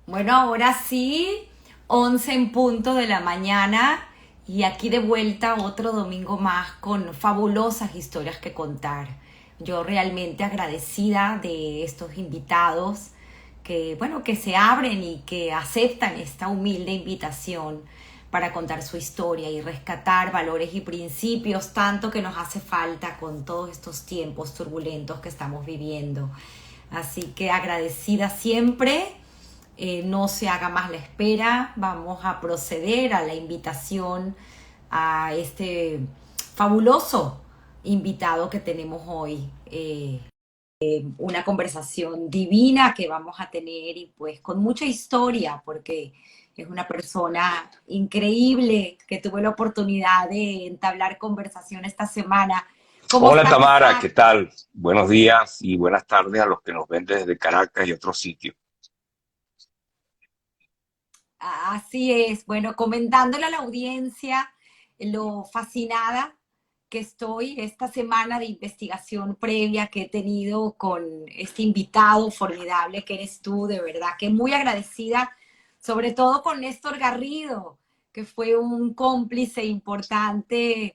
Bueno, ahora sí, 11 en punto de la mañana y aquí de vuelta otro domingo más con fabulosas historias que contar. Yo realmente agradecida de estos invitados que, bueno, que se abren y que aceptan esta humilde invitación para contar su historia y rescatar valores y principios tanto que nos hace falta con todos estos tiempos turbulentos que estamos viviendo. Así que agradecida siempre, no se haga más la espera, vamos a proceder a la invitación a este fabuloso invitado que tenemos hoy. Una conversación divina que vamos a tener y pues con mucha historia porque es una persona increíble que tuve la oportunidad de entablar conversación esta semana. ¿Cómo Hola estás, Tamara, ¿qué Isaac? tal? Buenos días y buenas tardes a los que nos ven desde Caracas y otros sitios. Así es, bueno, comentándole a la audiencia lo fascinada que estoy esta semana de investigación previa que he tenido con este invitado formidable que eres tú, de verdad que muy agradecida, sobre todo con Néstor Garrido, que fue un cómplice importante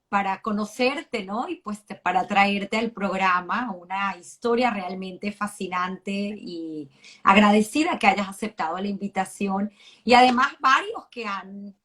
para conocerte, ¿no? Y pues para traerte al programa una historia realmente fascinante y agradecida que hayas aceptado la invitación y además varios que han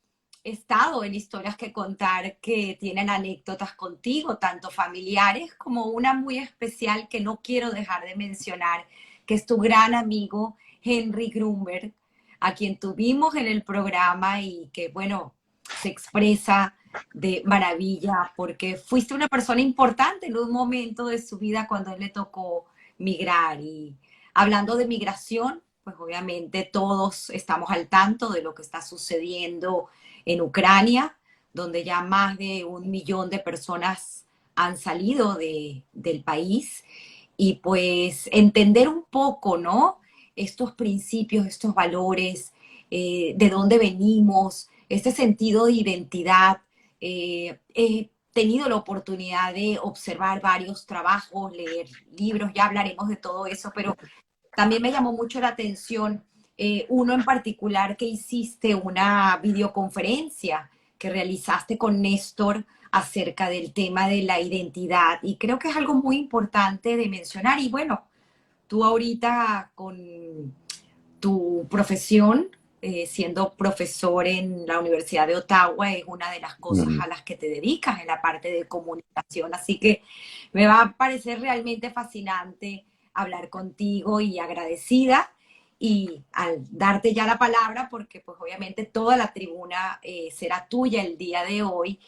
estado en historias que contar, que tienen anécdotas contigo, tanto familiares como una muy especial que no quiero dejar de mencionar, que es tu gran amigo Henry Grunberg, a quien tuvimos en el programa y que, bueno, se expresa de maravilla porque fuiste una persona importante en un momento de su vida cuando él le tocó migrar. Y hablando de migración, pues obviamente todos estamos al tanto de lo que está sucediendo en Ucrania, donde ya más de 1 millón de personas han salido del país y pues entender un poco, ¿no? Estos principios, estos valores, de dónde venimos, este sentido de identidad. He tenido la oportunidad de observar varios trabajos, leer libros, ya hablaremos de todo eso, pero también me llamó mucho la atención uno en particular que hiciste una videoconferencia que realizaste con Néstor acerca del tema de la identidad y creo que es algo muy importante de mencionar y bueno, tú ahorita con tu profesión, siendo profesor en la Universidad de Ottawa, es una de las cosas Ujú. a las que te dedicas en la parte de comunicación. Así que me va a parecer realmente fascinante hablar contigo y agradecida. Y al darte ya la palabra, porque pues obviamente toda la tribuna será tuya el día de hoy,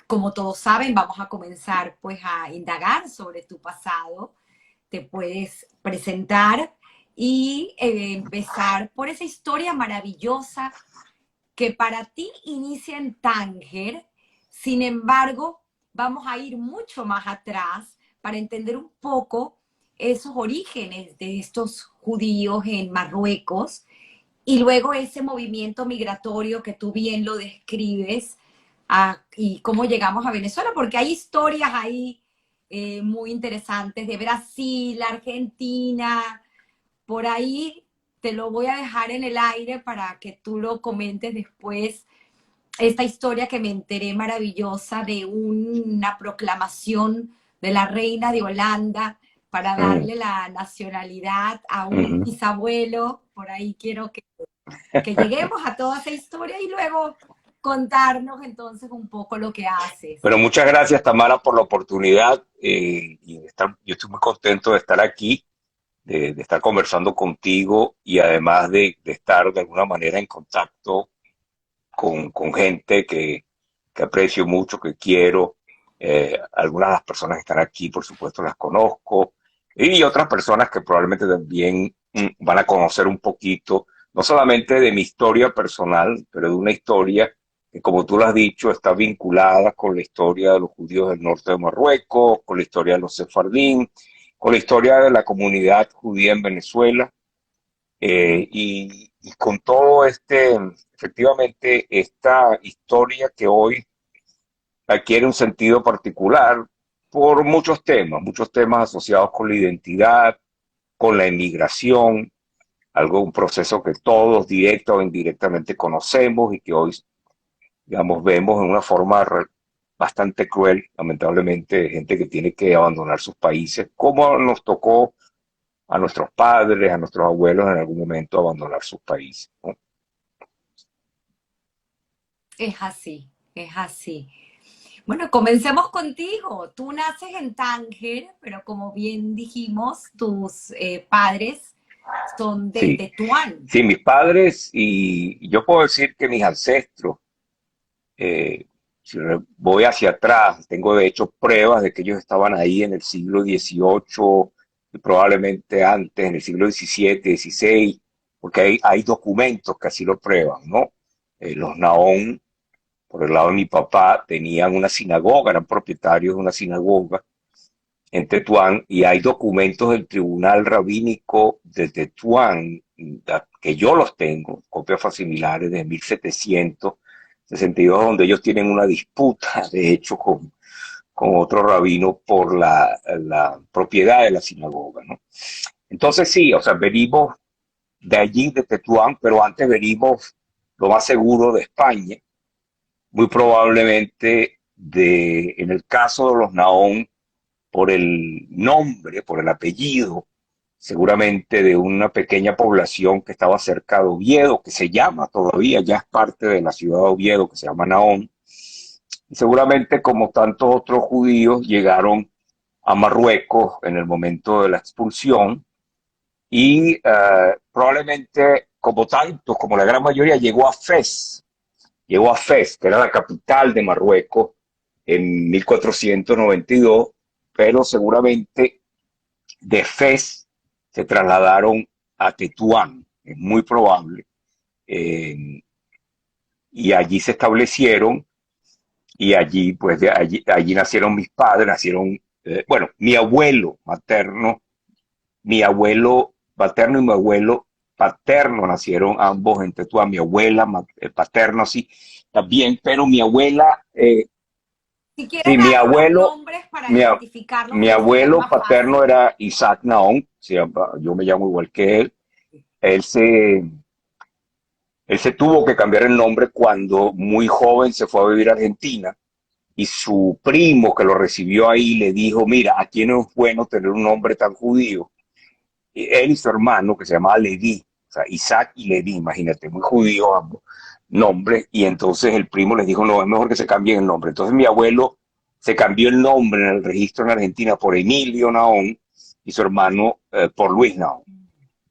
como todos saben, vamos a comenzar pues a indagar sobre tu pasado. Te puedes presentar y empezar por esa historia maravillosa que para ti inicia en Tánger. Sin embargo, vamos a ir mucho más atrás para entender un poco esos orígenes de estos judíos en Marruecos y luego ese movimiento migratorio que tú bien lo describes y cómo llegamos a Venezuela, porque hay historias ahí muy interesantes de Brasil, Argentina, por ahí te lo voy a dejar en el aire para que tú lo comentes después. Esta historia que me enteré maravillosa de una proclamación de la reina de Holanda para Ujú, darle la nacionalidad a un ujú. bisabuelo. Por ahí quiero que lleguemos a toda esa historia y luego contarnos entonces un poco lo que haces. Pero muchas gracias Tamara por la oportunidad yo estoy muy contento de estar aquí, de estar conversando contigo y además de estar de alguna manera en contacto con gente que aprecio mucho, que quiero. Algunas de las personas que están aquí, por supuesto, las conozco. Y otras personas que probablemente también van a conocer un poquito, no solamente de mi historia personal, pero de una historia que, como tú lo has dicho, está vinculada con la historia de los judíos del norte de Marruecos, con la historia de los sefardín, con la historia de la comunidad judía en Venezuela y con todo efectivamente, esta historia que hoy adquiere un sentido particular por muchos temas asociados con la identidad, con la inmigración, algo, un proceso que todos directa o indirectamente conocemos y que hoy, digamos, vemos en una forma bastante cruel, lamentablemente, gente que tiene que abandonar sus países, como nos tocó a nuestros padres, a nuestros abuelos en algún momento abandonar sus países, ¿no? Es así, es así. Bueno, comencemos contigo. Tú naces en Tánger, pero como bien dijimos, tus padres son de Sí, Tetuán. sí, mis padres y yo puedo decir que mis ancestros, si voy hacia atrás, tengo de hecho pruebas de que ellos estaban ahí en el siglo XVIII y probablemente antes, en el siglo XVII, XVI, porque hay documentos que así lo prueban, ¿no? Los Naón, por el lado de mi papá, tenían una sinagoga, eran propietarios de una sinagoga en Tetuán y hay documentos del Tribunal Rabínico de Tetuán, que yo los tengo, copias facsimilares de 1762, donde ellos tienen una disputa, de hecho, con otro rabino por la propiedad de la sinagoga, ¿no? Entonces sí, o sea, venimos de allí, de Tetuán, pero antes venimos, lo más seguro, de España, muy probablemente en el caso de los Naón, por el nombre, por el apellido, seguramente de una pequeña población que estaba cerca de Oviedo, que se llama todavía, ya es parte de la ciudad de Oviedo, que se llama Naón. Y seguramente, como tantos otros judíos, llegaron a Marruecos en el momento de la expulsión y probablemente, como tantos, como la gran mayoría, llegó a Fez, que era la capital de Marruecos, en 1492, pero seguramente de Fez se trasladaron a Tetuán, es muy probable, eh, y allí se establecieron, y allí, pues, allí nacieron mis padres, nacieron, bueno, mi abuelo paterno y mi abuelo paterno nacieron ambos en Tetuán, mi abuela paterno sí, también, pero mi abuela, Si quieres sí, mi dar los abuelo, nombres para mi, identificarlos, mi a veces es abuelo más paterno fácil. era Isaac Naón, yo me llamo igual que él. Él se, él se tuvo que cambiar el nombre cuando muy joven se fue a vivir a Argentina y su primo que lo recibió ahí le dijo, mira, aquí no es bueno tener un nombre tan judío. Y él y su hermano, que se llamaba Leví, o sea, Isaac y Leví, imagínate, muy judío ambos nombres, y entonces el primo les dijo, no, es mejor que se cambien el nombre. Entonces mi abuelo se cambió el nombre en el registro en Argentina por Emilio Naón y su hermano por Luis Naón.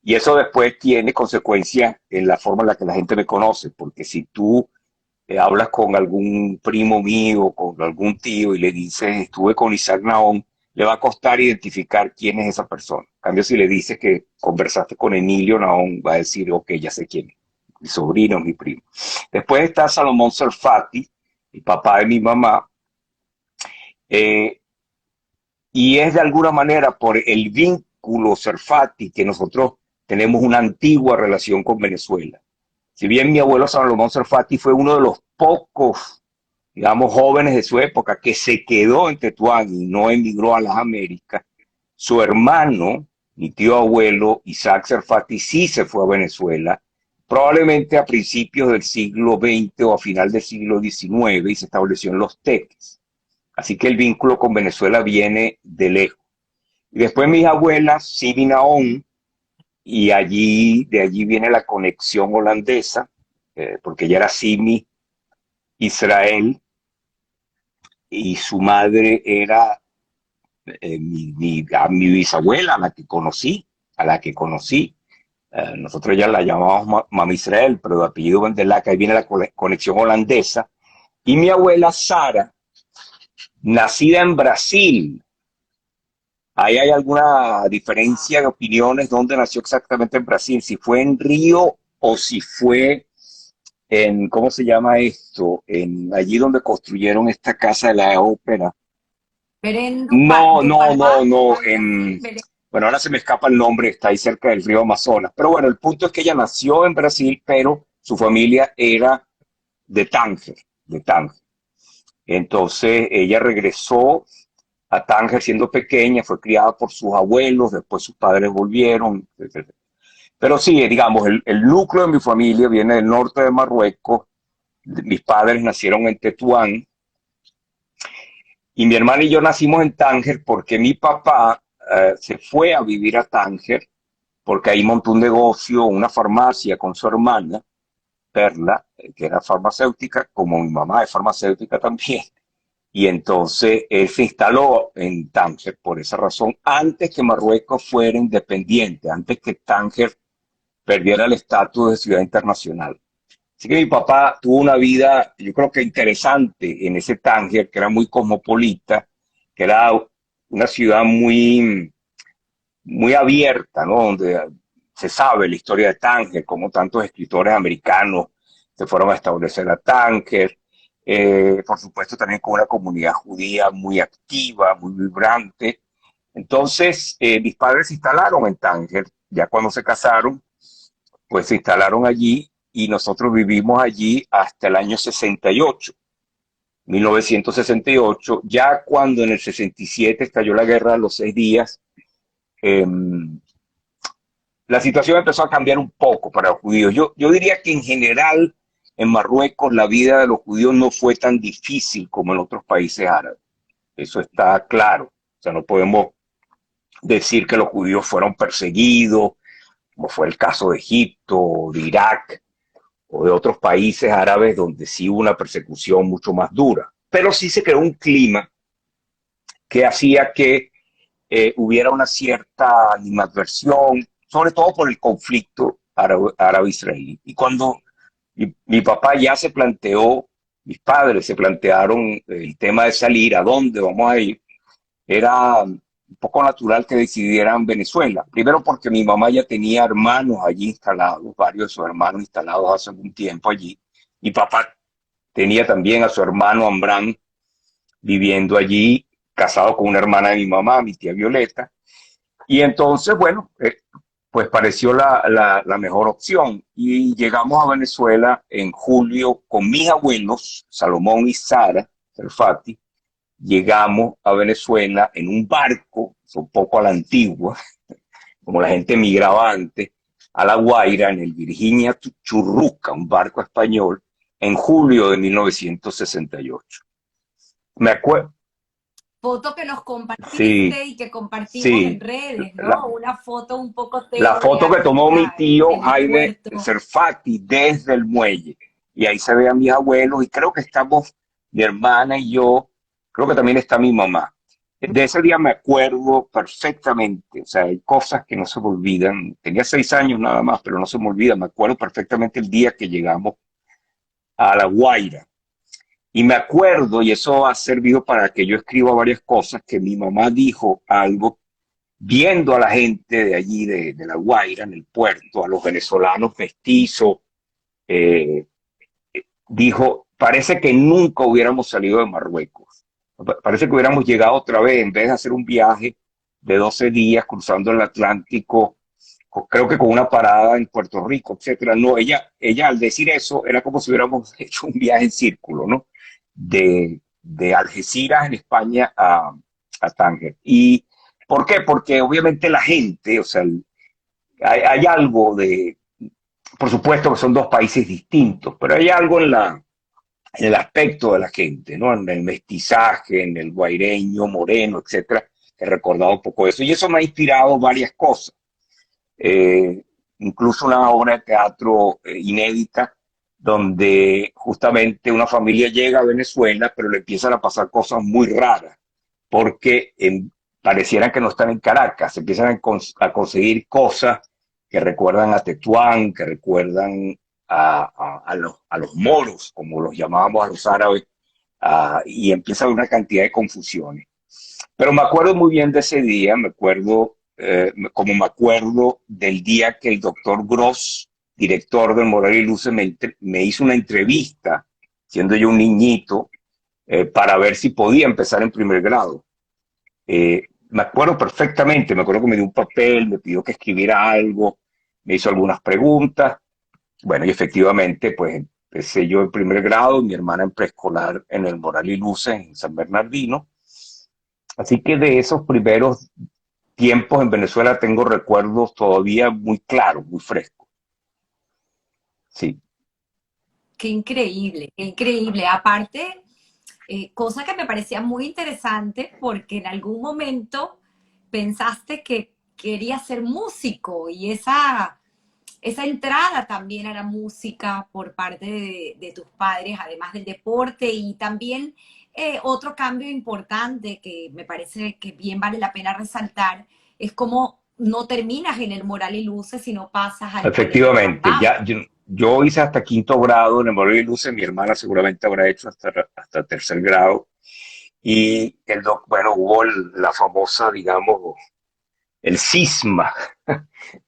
Y eso después tiene consecuencias en la forma en la que la gente me conoce, porque si tú hablas con algún primo mío, con algún tío y le dices, estuve con Isaac Naón, le va a costar identificar quién es esa persona. En cambio, si le dices que conversaste con Emilio Naón, va a decir, ok, ya sé quién es, mi sobrino, mi primo. Después está Salomón Serfati, el papá de mi mamá, eh, y es de alguna manera por el vínculo Serfati que nosotros tenemos una antigua relación con Venezuela. Si bien mi abuelo Salomón Serfati fue uno de los pocos, digamos, jóvenes de su época que se quedó en Tetuán y no emigró a las Américas, su hermano, mi tío abuelo Isaac Serfati, sí se fue a Venezuela, probablemente a principios del siglo XX o a final del siglo XIX y se estableció en Los Teques. Así que el vínculo con Venezuela viene de lejos. Y después mis abuelas, Simi Naón, y de allí viene la conexión holandesa, porque ella era Simi Israel y su madre era mi bisabuela, a la que conocí. Nosotros ya la llamamos Mama Israel, pero de apellido Vendelaca, ahí viene la conexión holandesa. Y mi abuela Sara, nacida en Brasil, ahí hay alguna diferencia de opiniones dónde nació exactamente en Brasil, si fue en Río o si fue en, ¿cómo se llama esto? En allí donde construyeron esta casa de la ópera. Belén No, no, no, Dupalmat, no, algo así. Belén. bueno, ahora se me escapa el nombre, está ahí cerca del río Amazonas. Pero bueno, el punto es que ella nació en Brasil, pero su familia era de Tánger, de Tánger. Entonces ella regresó a Tánger siendo pequeña, fue criada por sus abuelos, después sus padres volvieron, etc. Pero sí, digamos, el núcleo de mi familia viene del norte de Marruecos. Mis padres nacieron en Tetuán y mi hermana y yo nacimos en Tánger porque mi papá se fue a vivir a Tánger porque ahí montó un negocio, una farmacia con su hermana, Perla, que era farmacéutica, como mi mamá es farmacéutica también. Y entonces él se instaló en Tánger por esa razón, antes que Marruecos fuera independiente, antes que Tánger perdiera el estatus de ciudad internacional. Así que mi papá tuvo una vida, yo creo que interesante en ese Tánger, que era muy cosmopolita, que era una ciudad muy abierta, ¿no? Donde se sabe la historia de Tánger, como tantos escritores americanos se fueron a establecer a Tánger. Por supuesto, también con una comunidad judía muy activa, muy vibrante. Entonces, mis padres se instalaron en Tánger, ya cuando se casaron, pues se instalaron allí y nosotros vivimos allí hasta el año 68, 1968, ya cuando en el 67 estalló la guerra de los 6 días. eh, la situación empezó a cambiar un poco para los judíos. Yo diría que en general en Marruecos la vida de los judíos no fue tan difícil como en otros países árabes. Eso está claro. O sea, no podemos decir que los judíos fueron perseguidos, como fue el caso de Egipto, de Irak o de otros países árabes donde sí hubo una persecución mucho más dura. Pero sí se creó un clima que hacía que hubiera una cierta animadversión, sobre todo por el conflicto árabe-israelí. Y cuando mi papá ya se planteó, mis padres se plantearon el tema de salir, a dónde vamos a ir, era un poco natural que decidieran Venezuela. Primero porque mi mamá ya tenía hermanos allí instalados, varios de sus hermanos instalados hace algún tiempo allí. Mi papá tenía también a su hermano Ambrán viviendo allí, casado con una hermana de mi mamá, mi tía Violeta. Y entonces, bueno, pues pareció la mejor opción. Y llegamos a Venezuela en julio con mis abuelos, Salomón y Sara Serfati. Llegamos a Venezuela en un barco, un poco a la antigua, como la gente migraba antes, a La Guaira, en el Virginia Churruca, un barco español, en julio de 1968. Me acuerdo, Foto que nos sí, compartiste y que compartimos en sí, redes, ¿no? la, Una foto un poco la foto tebria que tomó mi tío en el Jaime puerto. Serfati desde el muelle. Y ahí se ve a mis abuelos y creo que estamos, mi hermana y yo, creo que también está mi mamá. De ese día me acuerdo perfectamente, o sea, hay cosas que no se me olvidan. Tenía 6 años nada más, pero no se me olvida. Me acuerdo perfectamente el día que llegamos a La Guaira. Y me acuerdo, y eso ha servido para que yo escriba varias cosas, que mi mamá dijo algo viendo a la gente de allí, de La Guaira, en el puerto, a los venezolanos mestizos, eh, dijo, parece que nunca hubiéramos salido de Marruecos. Parece que hubiéramos llegado otra vez, en vez de hacer un viaje de 12 días cruzando el Atlántico, creo que con una parada en Puerto Rico, etcétera. No, ella al decir eso era como si hubiéramos hecho un viaje en círculo, ¿no? De Algeciras en España a Tánger. ¿Y por qué? Porque obviamente la gente, o sea, hay algo de, por supuesto que son dos países distintos, pero hay algo en el aspecto de la gente, ¿no? En el mestizaje, en el guaireño, moreno, etcétera, he recordado un poco eso. Y eso me ha inspirado varias cosas. Eh, Incluso una obra de teatro inédita donde justamente una familia llega a Venezuela, pero le empiezan a pasar cosas muy raras, porque parecieran que no están en Caracas, empiezan a conseguir cosas que recuerdan a Tetuán, que recuerdan a los moros, como los llamábamos a los árabes, y empieza a haber una cantidad de confusiones. Pero me acuerdo muy bien de ese día, me acuerdo, como me acuerdo del día que el doctor Gross, director del Moral y Luces, me hizo una entrevista, siendo yo un niñito, para ver si podía empezar en primer grado. Me acuerdo perfectamente, me acuerdo que me dio un papel, me pidió que escribiera algo, me hizo algunas preguntas. Bueno, y efectivamente, pues empecé yo en primer grado, mi hermana en preescolar en el Moral y Luces, en San Bernardino. Así que de esos primeros tiempos en Venezuela tengo recuerdos todavía muy claros, muy frescos. Sí, Qué increíble, qué increíble. Aparte, cosa que me parecía muy interesante porque en algún momento pensaste que querías ser músico y esa entrada también a la música por parte de tus padres, además del deporte y también otro cambio importante que me parece que bien vale la pena resaltar es cómo no terminas en el Moral y Luces, sino pasas al Colegio efectivamente. Rambam. Yo hice hasta quinto grado en el Morelos y Luces, mi hermana seguramente habrá hecho hasta tercer grado. Y bueno, hubo la famosa, digamos, el cisma.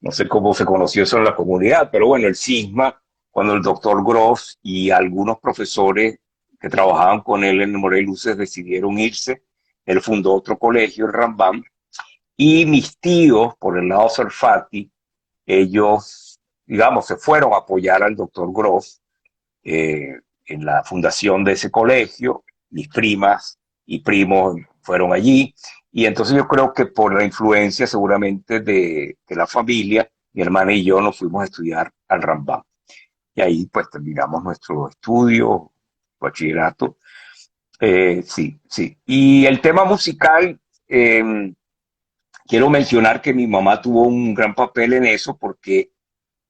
No sé cómo se conoció eso en la comunidad, pero bueno, el cisma, cuando el doctor Gross y algunos profesores que trabajaban con él en el Morelos y Luces decidieron irse. Él fundó otro colegio, el Rambam, y mis tíos, por el lado Sarfati, ellos, digamos, se fueron a apoyar al doctor Gross en la fundación de ese colegio. Mis primas y primos fueron allí. Y entonces yo creo que por la influencia seguramente de la familia, mi hermana y yo nos fuimos a estudiar al Rambam. Y ahí pues terminamos nuestro estudio, bachillerato. Sí, sí. Y el tema musical, quiero mencionar que mi mamá tuvo un gran papel en eso porque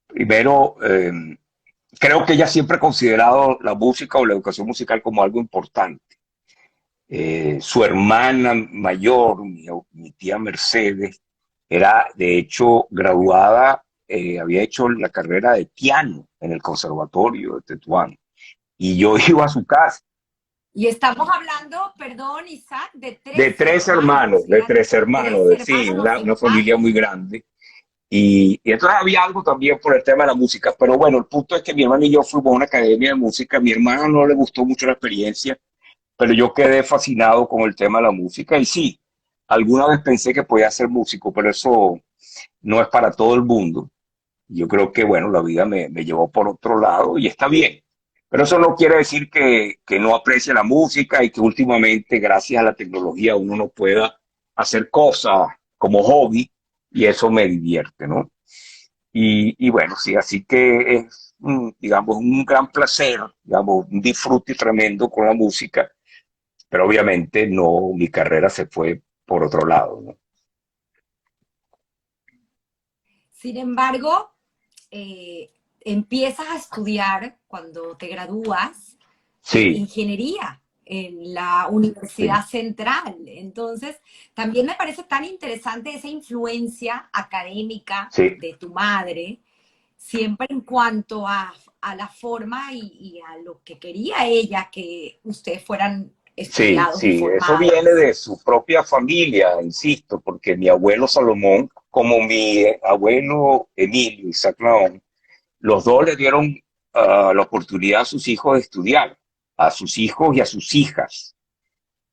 primero, creo que ella siempre ha considerado la música o la educación musical como algo importante. Su hermana mayor, mi tía Mercedes, era de hecho graduada, había hecho la carrera de piano en el Conservatorio de Tetuán. Y yo iba a su casa Y estamos hablando, perdón, Isaac, de tres hermanos. de Eran tres hermanos, tres sí, hermanos los una familia muy hermanos. grande. Y entonces había algo también por el tema de la música. Pero bueno, el punto es que mi hermano y yo fuimos a una academia de música. A mi hermana no le gustó mucho la experiencia, pero yo quedé fascinado con el tema de la música. Y sí, alguna vez pensé que podía ser músico, pero eso no es para todo el mundo. Yo creo que, bueno, la vida me llevó por otro lado y está bien. Pero eso no quiere decir que no aprecie la música y que últimamente, gracias a la tecnología, uno no pueda hacer cosas como hobby y eso me divierte, ¿no? Y bueno, sí, así que es, digamos, un gran placer, digamos, un disfrute tremendo con la música, pero obviamente no, mi carrera se fue por otro lado, ¿no? Sin embargo, empiezas a estudiar cuando te gradúas Sí, ingeniería en la sí, Universidad Central. Entonces, también me parece tan interesante esa influencia académica sí, de tu madre, siempre en cuanto a la forma y a lo que quería ella que ustedes fueran sí, estudiados y sí, eso viene formados. de su propia familia, insisto, porque mi abuelo Salomón, como mi abuelo Emilio Isaac Naón, los dos le dieron la oportunidad a sus hijos de estudiar, a sus hijos y a sus hijas.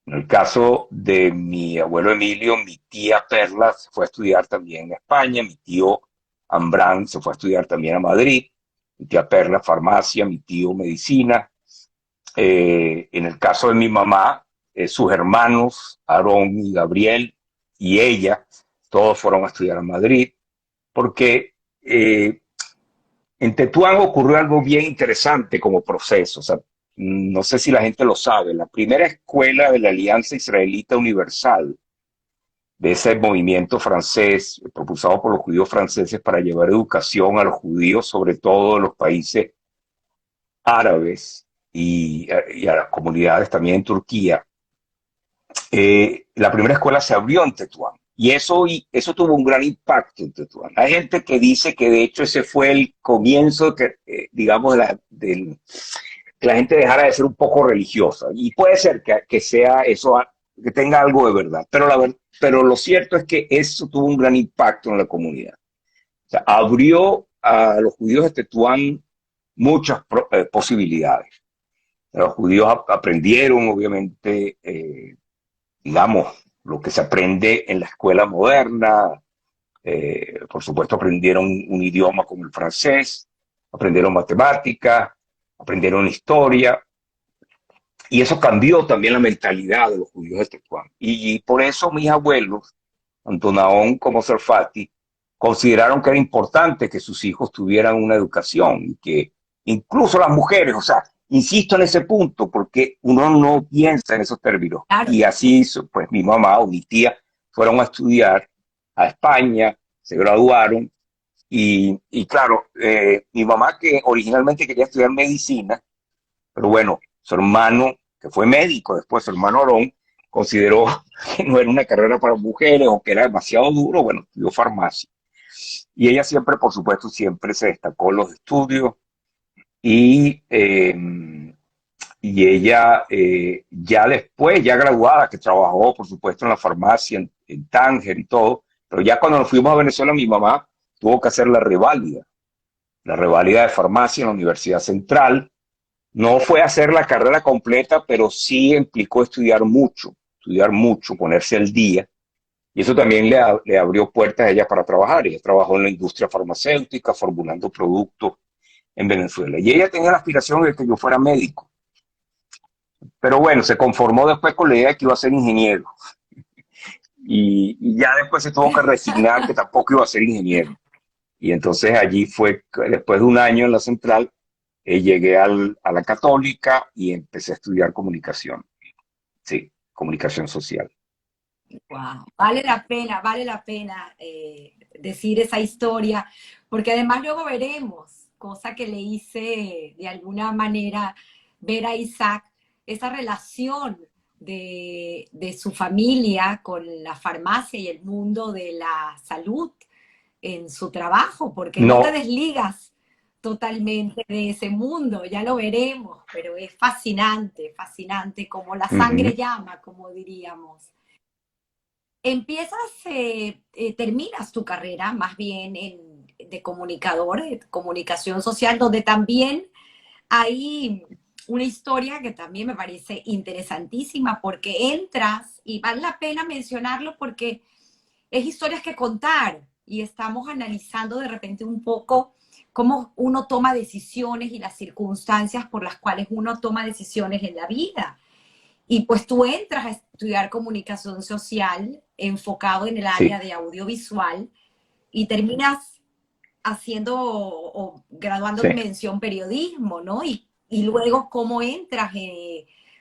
En el caso de mi abuelo Emilio, mi tía Perla se fue a estudiar también a España, mi tío Ambrán se fue a estudiar también a Madrid, mi tía Perla farmacia, mi tío medicina. En el caso de mi mamá, sus hermanos, Aarón y Gabriel, y ella, todos fueron a estudiar a Madrid, porque en Tetuán ocurrió algo bien interesante como proceso. O sea, no sé si la gente lo sabe, la primera escuela de la Alianza Israelita Universal, de ese movimiento francés, propulsado por los judíos franceses para llevar educación a los judíos, sobre todo en los países árabes y a las comunidades también en Turquía, la primera escuela se abrió en Tetuán. Y eso tuvo un gran impacto en Tetuán. Hay gente que dice que de hecho ese fue el comienzo, que, digamos, que la gente dejara de ser un poco religiosa. Y puede ser que sea eso, que tenga algo de verdad. Pero lo cierto es que eso tuvo un gran impacto en la comunidad. O sea, abrió a los judíos de Tetuán muchas posibilidades. Los judíos aprendieron, obviamente, digamos, lo que se aprende en la escuela moderna. Por supuesto, aprendieron un idioma como el francés, aprendieron matemáticas, aprendieron historia, y eso cambió también la mentalidad de los judíos de Tetuán. Y por eso mis abuelos tanto Naón como Sarfati, consideraron que era importante que sus hijos tuvieran una educación y que incluso las mujeres, o sea, insisto en ese punto porque uno no piensa en esos términos. Claro. Y así hizo, pues mi mamá o mi tía fueron a estudiar a España, se graduaron y claro, mi mamá que originalmente quería estudiar medicina, pero bueno, su hermano, que fue médico, después su hermano Aarón, consideró que no era una carrera para mujeres o que era demasiado duro, bueno, estudió farmacia. Y ella siempre, por supuesto, siempre se destacó en los estudios y, y ella ya después, ya graduada, que trabajó, por supuesto, en la farmacia, en Tánger y todo, pero ya cuando nos fuimos a Venezuela, mi mamá tuvo que hacer la reválida de farmacia en la Universidad Central. No fue a hacer la carrera completa, pero sí implicó estudiar mucho, ponerse al día. Y eso también le abrió puertas a ella para trabajar. Ella trabajó en la industria farmacéutica, formulando productos en Venezuela. Y ella tenía la aspiración de que yo fuera médico. Pero bueno, se conformó después con la idea de que iba a ser ingeniero. Y ya después se tuvo que resignar que tampoco iba a ser ingeniero. Y entonces allí fue, después de un año en la central, llegué a la Católica y empecé a estudiar comunicación. Sí, comunicación social. Wow, vale la pena decir esa historia, porque además luego veremos, cosa que le hice de alguna manera ver a Isaac, esa relación de su familia con la farmacia y el mundo de la salud en su trabajo, porque no te No, desligas totalmente de ese mundo, ya lo veremos, pero es fascinante, fascinante, como la sangre uh-huh. llama, como diríamos. Empiezas, terminas tu carrera más bien de comunicador, de comunicación social, donde también hay una historia que también me parece interesantísima porque entras y vale la pena mencionarlo porque es historias que contar y estamos analizando de repente un poco cómo uno toma decisiones y las circunstancias por las cuales uno toma decisiones en la vida. Y pues tú entras a estudiar comunicación social enfocado en el área Sí, de audiovisual y terminas haciendo o graduando sí. en mención periodismo, ¿no? Y luego cómo entras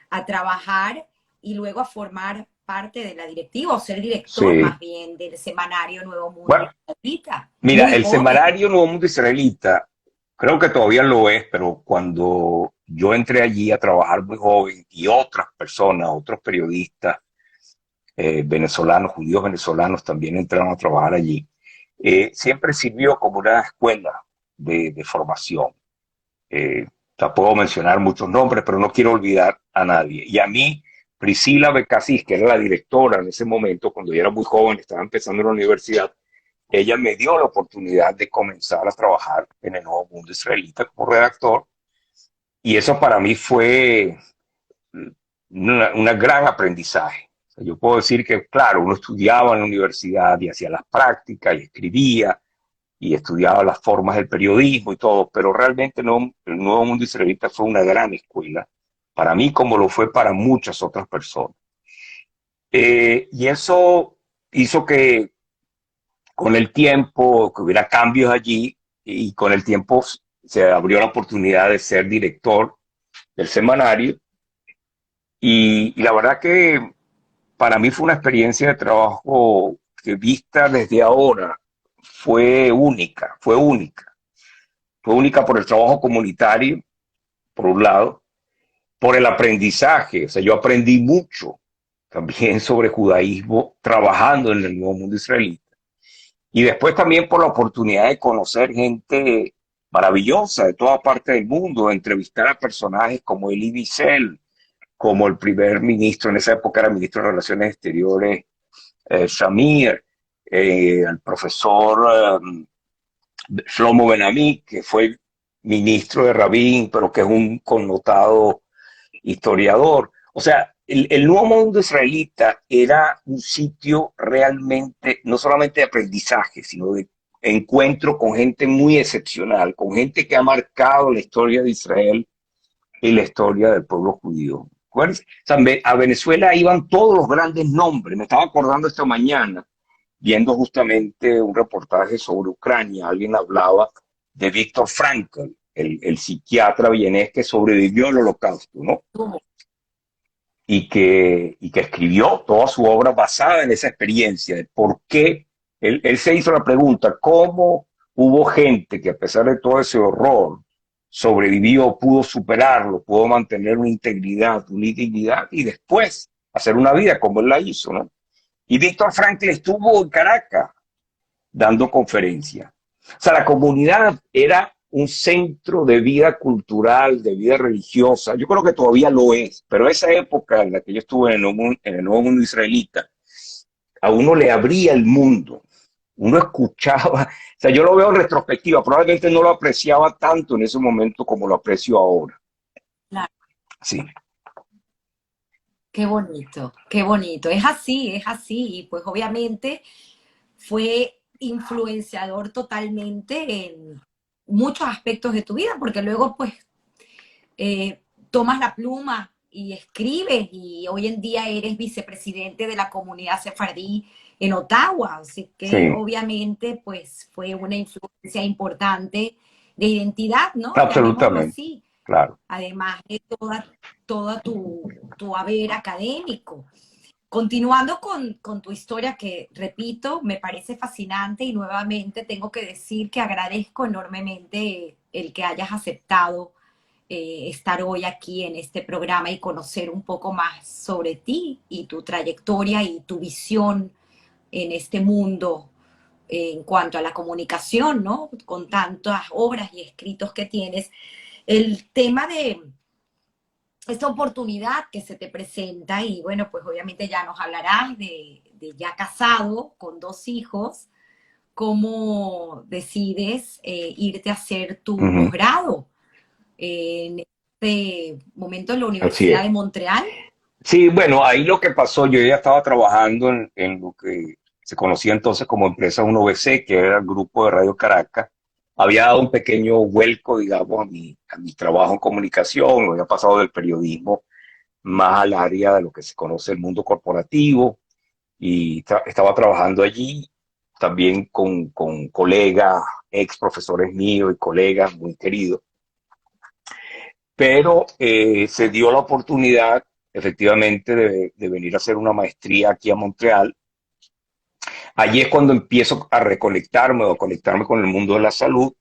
a trabajar y luego a formar parte de la directiva o ser director más Sí. bien del semanario Nuevo Mundo Bueno, Israelita. mira, Muy el joven. semanario Nuevo Mundo Israelita, creo que todavía lo es, pero cuando yo entré allí a trabajar muy joven y otras personas, otros periodistas venezolanos, judíos venezolanos también entraron a trabajar allí, siempre sirvió como una escuela de formación. O sea, puedo mencionar muchos nombres, pero no quiero olvidar a nadie. Y a mí, Priscila Becasís, que era la directora en ese momento, cuando yo era muy joven, estaba empezando en la universidad, ella me dio la oportunidad de comenzar a trabajar en el Nuevo Mundo Israelita como redactor. Y eso para mí fue una gran aprendizaje. O sea, yo puedo decir que, claro, uno estudiaba en la universidad y hacía las prácticas y escribía y estudiaba las formas del periodismo y todo, pero realmente no, el Nuevo Mundo Israelita fue una gran escuela para mí como lo fue para muchas otras personas. Y eso hizo que con el tiempo, que hubiera cambios allí y con el tiempo se abrió la oportunidad de ser director del semanario y la verdad que para mí fue una experiencia de trabajo que vista desde ahora fue única, fue única. Fue única por el trabajo comunitario, por un lado, por el aprendizaje. O sea, yo aprendí mucho también sobre judaísmo trabajando en el nuevo mundo israelita. Y después también por la oportunidad de conocer gente maravillosa de toda parte del mundo, entrevistar a personajes como Elie Wiesel, como el primer ministro, en esa época era ministro de Relaciones Exteriores, Shamir, el profesor Shlomo Ben-Ami, que fue ministro de Rabin, pero que es un connotado historiador. O sea, el nuevo mundo israelita era un sitio realmente, no solamente de aprendizaje, sino de encuentro con gente muy excepcional, con gente que ha marcado la historia de Israel y la historia del pueblo judío. O sea, a Venezuela iban todos los grandes nombres. Me estaba acordando esta mañana viendo justamente un reportaje sobre Ucrania, alguien hablaba de Víctor Frankl, el psiquiatra vienés que sobrevivió al holocausto, ¿no? Y que escribió toda su obra basada en esa experiencia, de por qué él se hizo la pregunta, ¿cómo hubo gente que a pesar de todo ese horror sobrevivió, pudo superarlo, pudo mantener una dignidad y después hacer una vida como él la hizo, ¿no? Y Víctor Frankl estuvo en Caracas dando conferencias. O sea, la comunidad era un centro de vida cultural, de vida religiosa. Yo creo que todavía lo es, pero esa época en la que yo estuve en el nuevo mundo israelita, a uno le abría el mundo. Uno escuchaba, o sea, yo lo veo en retrospectiva, probablemente no lo apreciaba tanto en ese momento como lo aprecio ahora. Claro. Sí. Qué bonito, qué bonito. Es así. Y pues obviamente fue influenciador totalmente en muchos aspectos de tu vida, porque luego pues tomas la pluma y escribes y hoy en día eres vicepresidente de la comunidad sefardí en Ottawa, así que Sí, obviamente pues fue una influencia importante de identidad, ¿no? Llamémoslo absolutamente, así, claro. además de toda tu haber académico. Continuando con tu historia, que repito, me parece fascinante y nuevamente tengo que decir que agradezco enormemente el que hayas aceptado estar hoy aquí en este programa y conocer un poco más sobre ti y tu trayectoria y tu visión en este mundo en cuanto a la comunicación, ¿no? Con tantas obras y escritos que tienes. El tema de esta oportunidad que se te presenta y bueno, pues obviamente ya nos hablarás de ya casado con 2 hijos, cómo decides irte a hacer tu Ujú. posgrado en este momento en la Así Universidad es. de Montreal. Sí, bueno, ahí lo que pasó, yo ya estaba trabajando en lo que se conocía entonces como Empresa 1BC, que era el grupo de Radio Caracas. Había dado un pequeño vuelco, digamos, a mi trabajo en comunicación, había pasado del periodismo más al área de lo que se conoce el mundo corporativo y estaba trabajando allí también con colegas, ex profesores míos y colegas muy queridos, pero se dio la oportunidad efectivamente de venir a hacer una maestría aquí a Montreal. Allí es cuando empiezo a reconectarme o a conectarme con el mundo de la salud,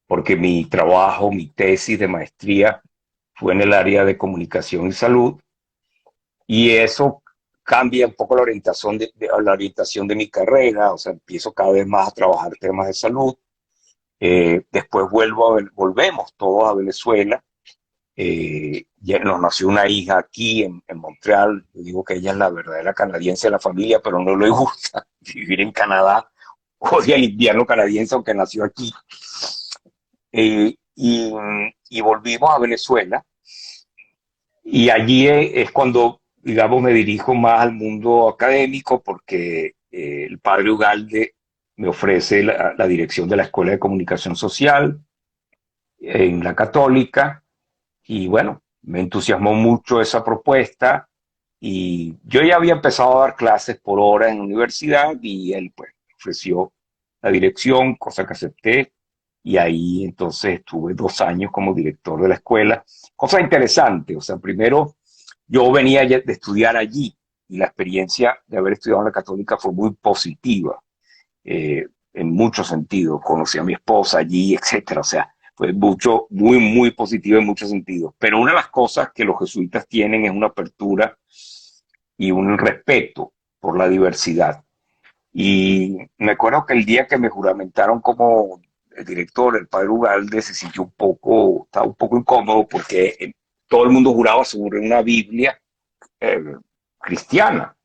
porque mi trabajo, mi tesis de maestría fue en el área de comunicación y salud, y eso cambia un poco la orientación de mi carrera, o sea, empiezo cada vez más a trabajar temas de salud. Después volvemos todos a Venezuela. Ya nos nació una hija aquí en Montreal. Yo digo que ella es la verdadera canadiense de la familia, pero no le gusta vivir en Canadá. Odia el invierno canadiense, aunque nació aquí. Y volvimos a Venezuela. Y allí es cuando, digamos, me dirijo más al mundo académico, porque el padre Ugalde me ofrece la dirección de la Escuela de Comunicación Social en la Católica. Y bueno, me entusiasmó mucho esa propuesta y yo ya había empezado a dar clases por hora en la universidad y él pues ofreció la dirección, cosa que acepté, y ahí entonces estuve 2 años como director de la escuela. Cosa interesante, o sea, primero yo venía de estudiar allí y la experiencia de haber estudiado en la Católica fue muy positiva, en muchos sentidos. Conocí a mi esposa allí, etcétera. O sea, fue muy, muy positivo en muchos sentidos. Pero una de las cosas que los jesuitas tienen es una apertura y un respeto por la diversidad. Y me acuerdo que el día que me juramentaron como el director, el padre Ugalde se sintió estaba un poco incómodo porque todo el mundo juraba sobre una Biblia eh, cristiana.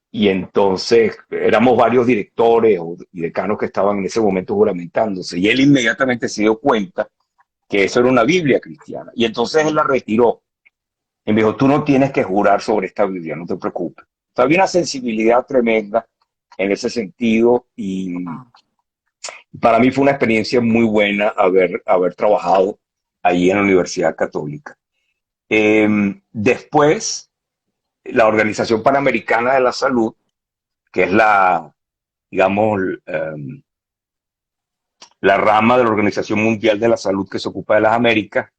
Y entonces éramos varios directores y decanos que estaban en ese momento juramentándose. Y él inmediatamente se dio cuenta que eso era una Biblia cristiana. Y entonces él la retiró. Y me dijo, tú no tienes que jurar sobre esta Biblia, no te preocupes. O sea, había una sensibilidad tremenda en ese sentido. Y Wow. para mí fue una experiencia muy buena haber trabajado allí en la Universidad Católica. Después, la Organización Panamericana de la Salud, que es digamos, la rama de la Organización Mundial de la Salud que se ocupa de las Américas,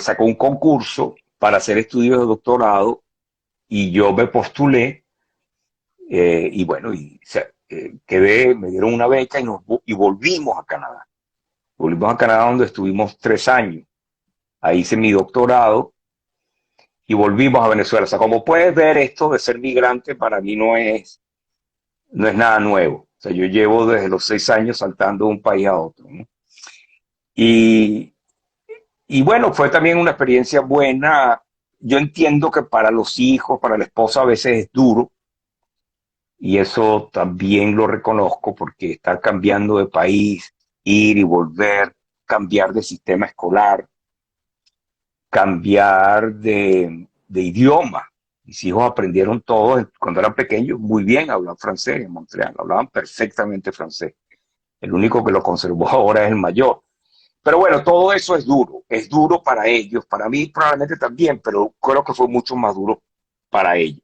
sacó un concurso para hacer estudios de doctorado y yo me postulé y bueno, quedé, me dieron una beca y volvimos a Canadá. Volvimos a Canadá donde estuvimos 3 años. Ahí hice mi doctorado y volvimos a Venezuela. O sea, como puedes ver, esto de ser migrante para mí no es nada nuevo. O sea, yo llevo desde los 6 años saltando de un país a otro, ¿no? Y, y bueno, fue también una experiencia buena. Yo entiendo que para los hijos, para la esposa a veces es duro, y eso también lo reconozco porque estar cambiando de país, ir y volver, cambiar de sistema escolar, cambiar de idioma. Mis hijos aprendieron todos cuando eran pequeños muy bien a hablar francés en Montreal, hablaban perfectamente francés. El único que lo conservó ahora es el mayor. Pero bueno, todo eso es duro para ellos, para mí probablemente también, pero creo que fue mucho más duro para ellos.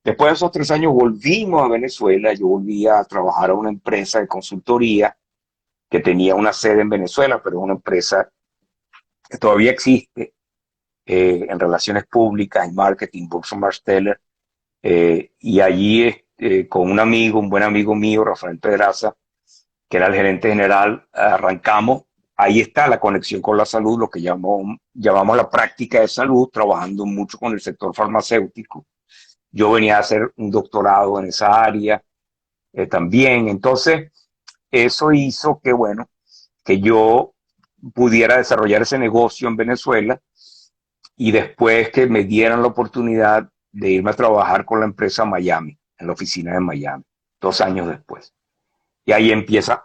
Después de esos 3 años volvimos a Venezuela, yo volví a trabajar a una empresa de consultoría que tenía una sede en Venezuela, pero es una empresa que todavía existe en relaciones públicas, en marketing, Burson Marsteller, y allí con un amigo, un buen amigo mío, Rafael Pedraza, que era el gerente general, arrancamos. Ahí está la conexión con la salud, lo que llamamos la práctica de salud, trabajando mucho con el sector farmacéutico. Yo venía a hacer un doctorado en esa área también. Entonces, eso hizo que, bueno, que yo pudiera desarrollar ese negocio en Venezuela y después que me dieran la oportunidad de irme a trabajar con la empresa Miami, en la oficina de Miami, 2 años después. Y ahí empieza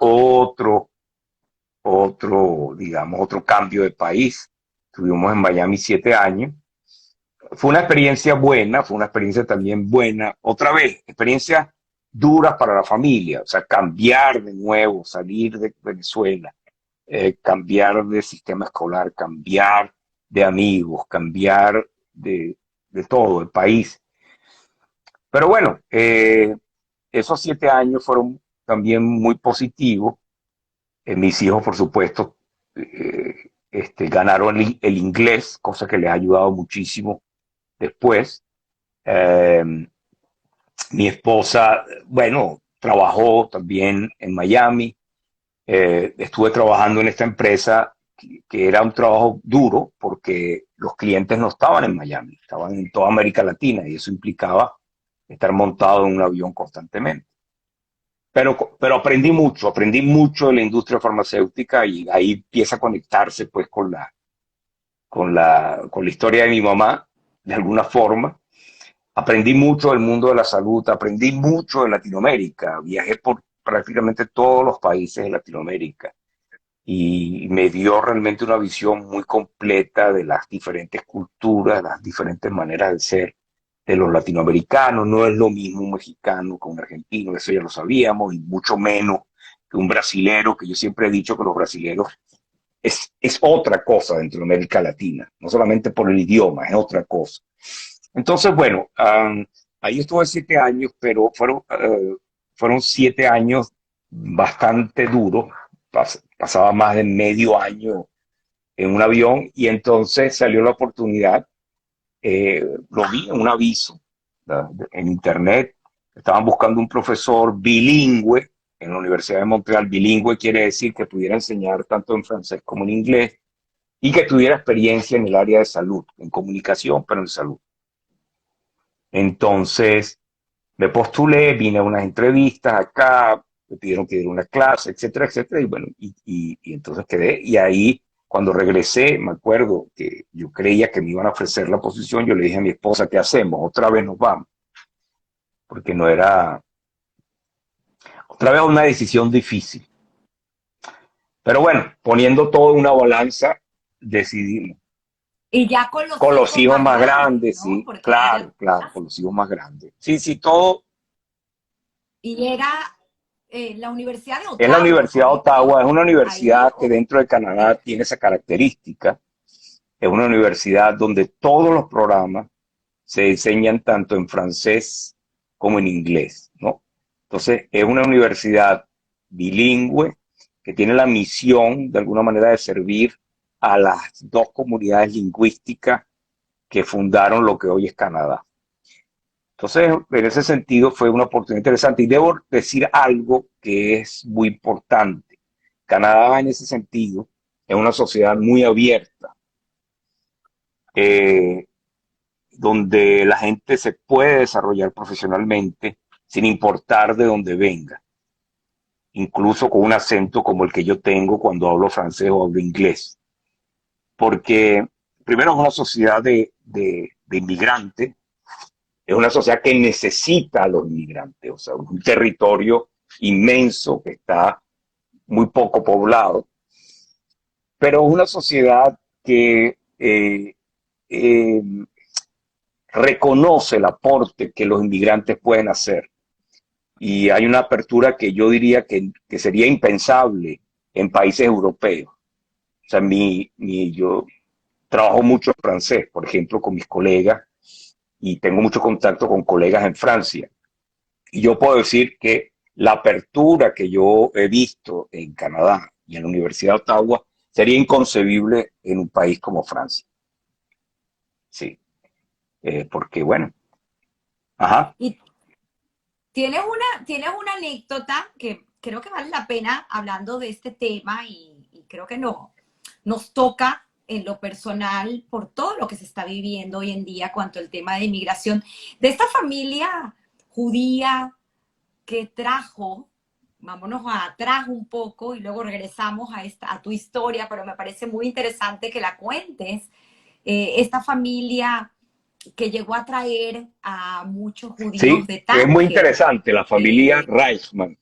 digamos, otro cambio de país. Estuvimos en Miami 7 años. Fue una experiencia buena, fue una experiencia también buena. Otra vez, experiencia dura para la familia, o sea, cambiar de nuevo, salir de Venezuela, cambiar de sistema escolar, cambiar de amigos, cambiar de todo, el país. Pero bueno, esos 7 años fueron también muy positivos. Mis hijos, por supuesto, ganaron el inglés, cosa que les ha ayudado muchísimo después. Eh, Mi esposa, bueno, trabajó también en Miami. Estuve trabajando en esta empresa que era un trabajo duro porque los clientes no estaban en Miami, estaban en toda América Latina y eso implicaba estar montado en un avión constantemente. Pero aprendí mucho de la industria farmacéutica y ahí empieza a conectarse pues con la historia de mi mamá, de alguna forma. Aprendí mucho del mundo de la salud, aprendí mucho de Latinoamérica, viajé por prácticamente todos los países de Latinoamérica y me dio realmente una visión muy completa de las diferentes culturas, las diferentes maneras de ser de los latinoamericanos. No es lo mismo un mexicano que un argentino, eso ya lo sabíamos, y mucho menos que un brasilero, que yo siempre he dicho que los brasileros es otra cosa dentro de América Latina, no solamente por el idioma, es otra cosa. Entonces, bueno, ahí estuve 7 años, pero fueron 7 años bastante duros. Pasaba más de medio año en un avión y entonces salió la oportunidad. Lo vi en un aviso en internet. Estaban buscando un profesor bilingüe en la Universidad de Montreal. Bilingüe quiere decir que pudiera enseñar tanto en francés como en inglés y que tuviera experiencia en el área de salud, en comunicación, pero en salud. Entonces me postulé, vine a unas entrevistas acá, me pidieron que diera una clase, etcétera, etcétera, y bueno, y entonces quedé, y ahí cuando regresé, me acuerdo que yo creía que me iban a ofrecer la posición, yo le dije a mi esposa, ¿qué hacemos? Otra vez nos vamos, porque no era, otra vez una decisión difícil. Pero bueno, poniendo todo en una balanza, decidimos. Y ya con los Con los hijos hijos más más grandes, grandes, ¿no? sí, Porque ya, claro, claro, con los hijos más grandes. Sí, sí, todo. y era la Universidad de Es la Ottawa, Universidad de ¿correcto? Ottawa, es una Ahí, universidad que dentro de Canadá tiene esa característica. Es una universidad donde todos los programas se enseñan tanto en francés como en inglés, ¿no? Entonces, es una universidad bilingüe que tiene la misión, de alguna manera, de servir a las dos comunidades lingüísticas que fundaron lo que hoy es Canadá. Entonces, en ese sentido, fue una oportunidad interesante. Y debo decir algo que es muy importante. Canadá, en ese sentido, es una sociedad muy abierta, eh, donde la gente se puede desarrollar profesionalmente sin importar de dónde venga, incluso con un acento como el que yo tengo cuando hablo francés o hablo inglés. Porque primero es una sociedad de inmigrantes, es una sociedad que necesita a los inmigrantes, o sea, un territorio inmenso que está muy poco poblado, pero es una sociedad que eh, reconoce el aporte que los inmigrantes pueden hacer. Y hay una apertura que yo diría que sería impensable en países europeos. O sea, yo trabajo mucho francés, por ejemplo, con mis colegas, y tengo mucho contacto con colegas en Francia. Y yo puedo decir que la apertura que yo he visto en Canadá y en la Universidad de Ottawa sería inconcebible en un país como Francia. Sí, porque bueno, ajá. Y tienes una anécdota que creo que vale la pena hablando de este tema y creo que no, nos toca en lo personal por todo lo que se está viviendo hoy en día cuanto al tema de inmigración, de esta familia judía que trajo, vámonos a atrás un poco y luego regresamos a tu historia, pero me parece muy interesante que la cuentes, esta familia que llegó a traer a muchos judíos Sí, de es muy Tánger. interesante la familia Eh, Reichmann.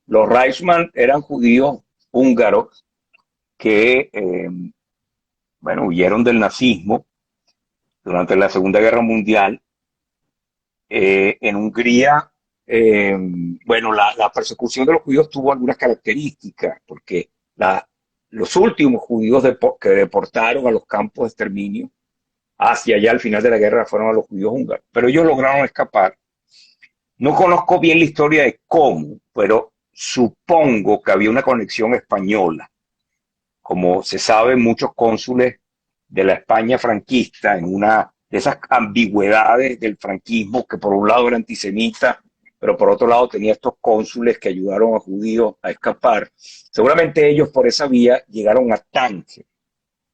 Los Reichmann eran judíos húngaros que, bueno, huyeron del nazismo durante la Segunda Guerra Mundial. En Hungría, bueno, la persecución de los judíos tuvo algunas características, porque los últimos judíos que deportaron a los campos de exterminio hacia allá al final de la guerra fueron a los judíos húngaros, pero ellos lograron escapar. No conozco bien la historia de cómo, pero supongo que había una conexión española. Como se sabe, muchos cónsules de la España franquista, en una de esas ambigüedades del franquismo, que por un lado era antisemita, pero por otro lado tenía estos cónsules que ayudaron a judíos a escapar. Seguramente ellos por esa vía llegaron a Tánger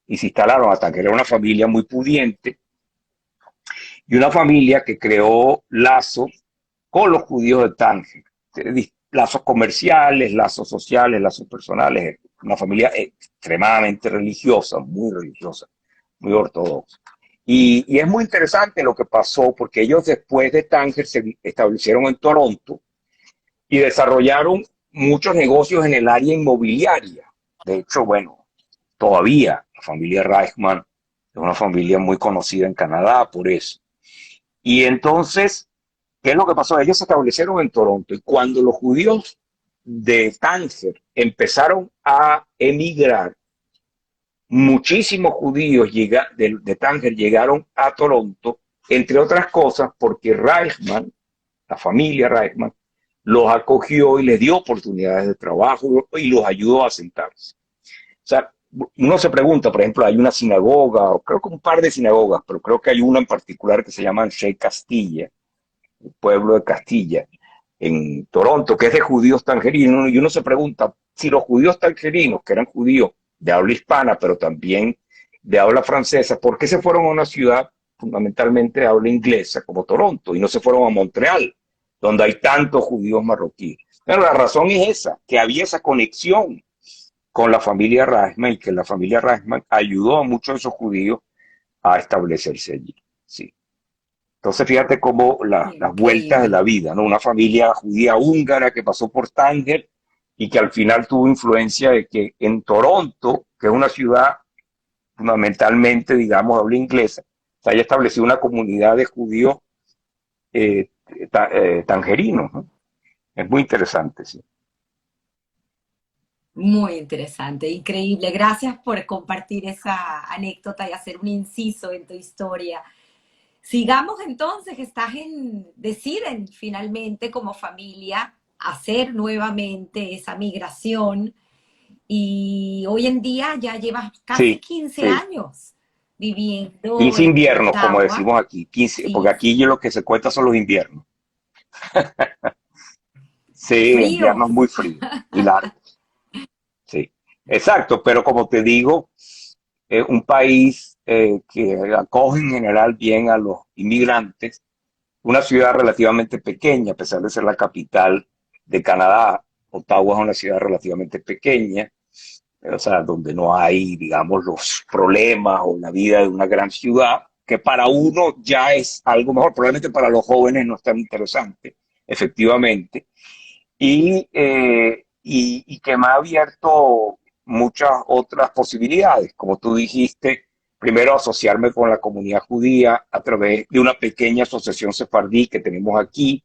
y se instalaron a Tánger. Era una familia muy pudiente y una familia que creó lazos con los judíos de Tánger, lazos comerciales, lazos sociales, lazos personales, una familia extremadamente religiosa, muy ortodoxa. Y es muy interesante lo que pasó, porque ellos después de Tánger se establecieron en Toronto y desarrollaron muchos negocios en el área inmobiliaria. De hecho, bueno, todavía la familia Reichmann es una familia muy conocida en Canadá por eso. Y entonces, ¿qué es lo que pasó? Ellos se establecieron en Toronto y cuando los judíos de Tánger empezaron a emigrar, muchísimos judíos de Tánger llegaron a Toronto, entre otras cosas porque Reichmann, la familia Reichmann, los acogió y les dio oportunidades de trabajo y los ayudó a asentarse. O sea, uno se pregunta, por ejemplo, hay una sinagoga, o creo que un par de sinagogas, pero creo que hay una en particular que se llama Shea Castilla, el pueblo de Castilla, en Toronto, que es de judíos tangerinos, y uno se pregunta si los judíos tangerinos, que eran judíos de habla hispana, pero también de habla francesa, ¿por qué se fueron a una ciudad fundamentalmente de habla inglesa como Toronto y no se fueron a Montreal, donde hay tantos judíos marroquíes? Pero la razón es esa, que había esa conexión con la familia Reichmann y que la familia Reichmann ayudó a muchos de esos judíos a establecerse allí. Sí. Entonces, fíjate cómo las vueltas de Increíble. la vida, ¿no? Una familia judía húngara que pasó por Tánger y que al final tuvo influencia de que en Toronto, que es una ciudad fundamentalmente, digamos, habla inglesa, se haya establecido una comunidad de judíos tangerinos, ¿no? Es muy interesante, sí. Muy interesante, increíble. Gracias por compartir esa anécdota y hacer un inciso en tu historia. Sigamos entonces, deciden finalmente como familia hacer nuevamente esa migración y hoy en día ya llevas casi Sí, 15 sí. años viviendo 15 en inviernos, como Ottawa. decimos aquí, 15, porque Sí, aquí lo que se cuenta son los inviernos. Sí, inviernos fríos. muy fríos y largos. Sí, exacto, pero como te digo, un país que acoge en general bien a los inmigrantes, una ciudad relativamente pequeña, a pesar de ser la capital de Canadá. Ottawa es una ciudad relativamente pequeña, o sea, donde no hay, digamos, los problemas o la vida de una gran ciudad, que para uno ya es algo mejor, probablemente para los jóvenes no es tan interesante, efectivamente, y que me ha abierto muchas otras posibilidades, como tú dijiste, primero asociarme con la comunidad judía a través de una pequeña asociación sefardí que tenemos aquí,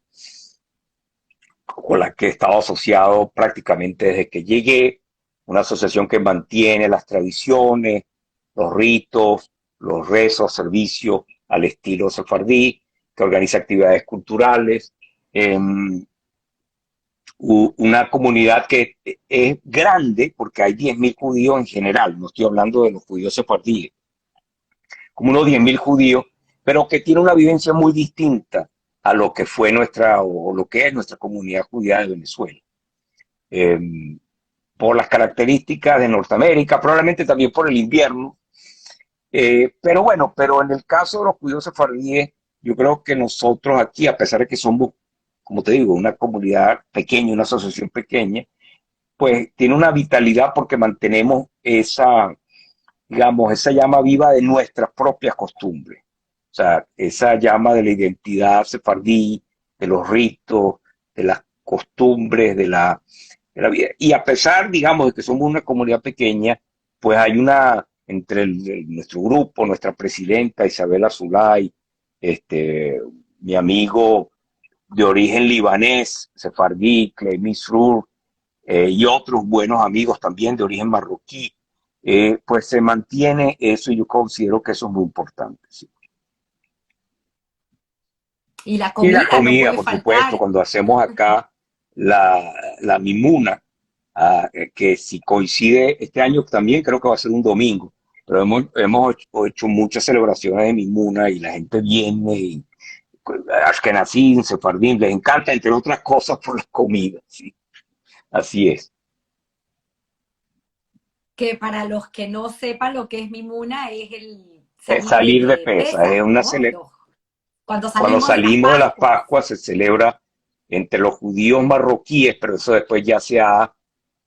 con la que he estado asociado prácticamente desde que llegué, una asociación que mantiene las tradiciones, los ritos, los rezos, servicios al estilo sefardí, que organiza actividades culturales, eh, una comunidad que es grande porque hay 10.000 judíos en general, no estoy hablando de los judíos sefardíes, como unos 10.000 judíos, pero que tiene una vivencia muy distinta a lo que fue nuestra o lo que es nuestra comunidad judía de Venezuela. Eh, por las características de Norteamérica, probablemente también por el invierno. Pero bueno, pero en el caso de los judíos sefardíes, yo creo que nosotros aquí, a pesar de que somos, como te digo, una comunidad pequeña, una asociación pequeña, pues tiene una vitalidad porque mantenemos esa, digamos, esa llama viva de nuestras propias costumbres. O sea, esa llama de la identidad sefardí, de los ritos, de las costumbres, de la vida. Y a pesar, digamos, de que somos una comunidad pequeña, pues hay una, entre nuestro grupo, nuestra presidenta Isabel Zulay, mi amigo de origen libanés, sefardí, Clay Misrur, y otros buenos amigos también de origen marroquí, pues se mantiene eso y yo considero que eso es muy importante. Sí. Y la Y la comida no comida, puede por supuesto, faltar. cuando hacemos acá la mimuna, que si coincide este año también creo que va a ser un domingo, pero hemos hecho muchas celebraciones de mimuna y la gente viene y Ashkenazim, Sefardín, les encanta, entre otras cosas, por la comida. ¿Sí? Así es. Que para los que no sepan lo que es Mimuna, es el salir Salir de de pesa, es pesas, una ¿no? Cuando cuando salimos de las salimos de las Pascuas. Pascuas se celebra entre los judíos marroquíes, pero eso después ya se ha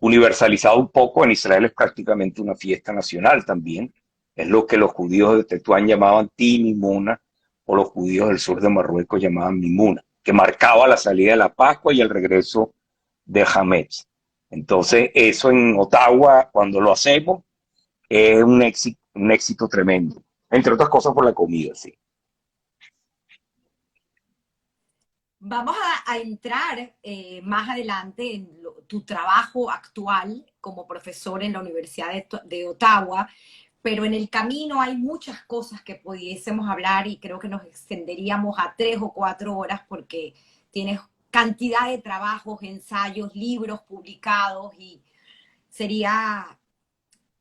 universalizado un poco. En Israel es prácticamente una fiesta nacional también. Es lo que los judíos de Tetuán llamaban Timimuna o los judíos del sur de Marruecos llamaban Mimuna, que marcaba la salida de la Pascua y el regreso de Hametz. Entonces, eso en Ottawa, cuando lo hacemos, es un éxito tremendo. Entre otras cosas por la comida, sí. Vamos a entrar más adelante en tu trabajo actual como profesor en la Universidad de Ottawa, pero en el camino hay muchas cosas que pudiésemos hablar y creo que nos extenderíamos a 3 o 4 horas porque tienes cantidad de trabajos, ensayos, libros publicados y sería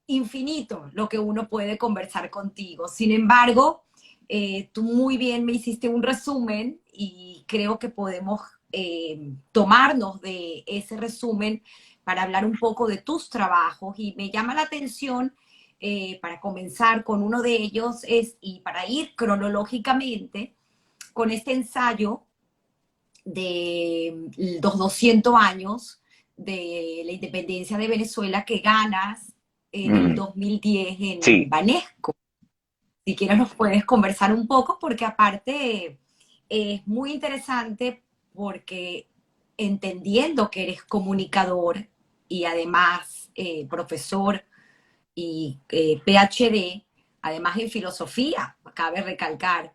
infinito lo que uno puede conversar contigo. Sin embargo, tú muy bien me hiciste un resumen y creo que podemos tomarnos de ese resumen para hablar un poco de tus trabajos y me llama la atención para comenzar con uno de ellos y para ir cronológicamente con este ensayo de los 200 años de la independencia de Venezuela que ganas en el Mm, 2010 en sí. Banesco. Si quieres nos puedes conversar un poco porque aparte es muy interesante porque entendiendo que eres comunicador y además profesor y PhD, además en filosofía, cabe recalcar.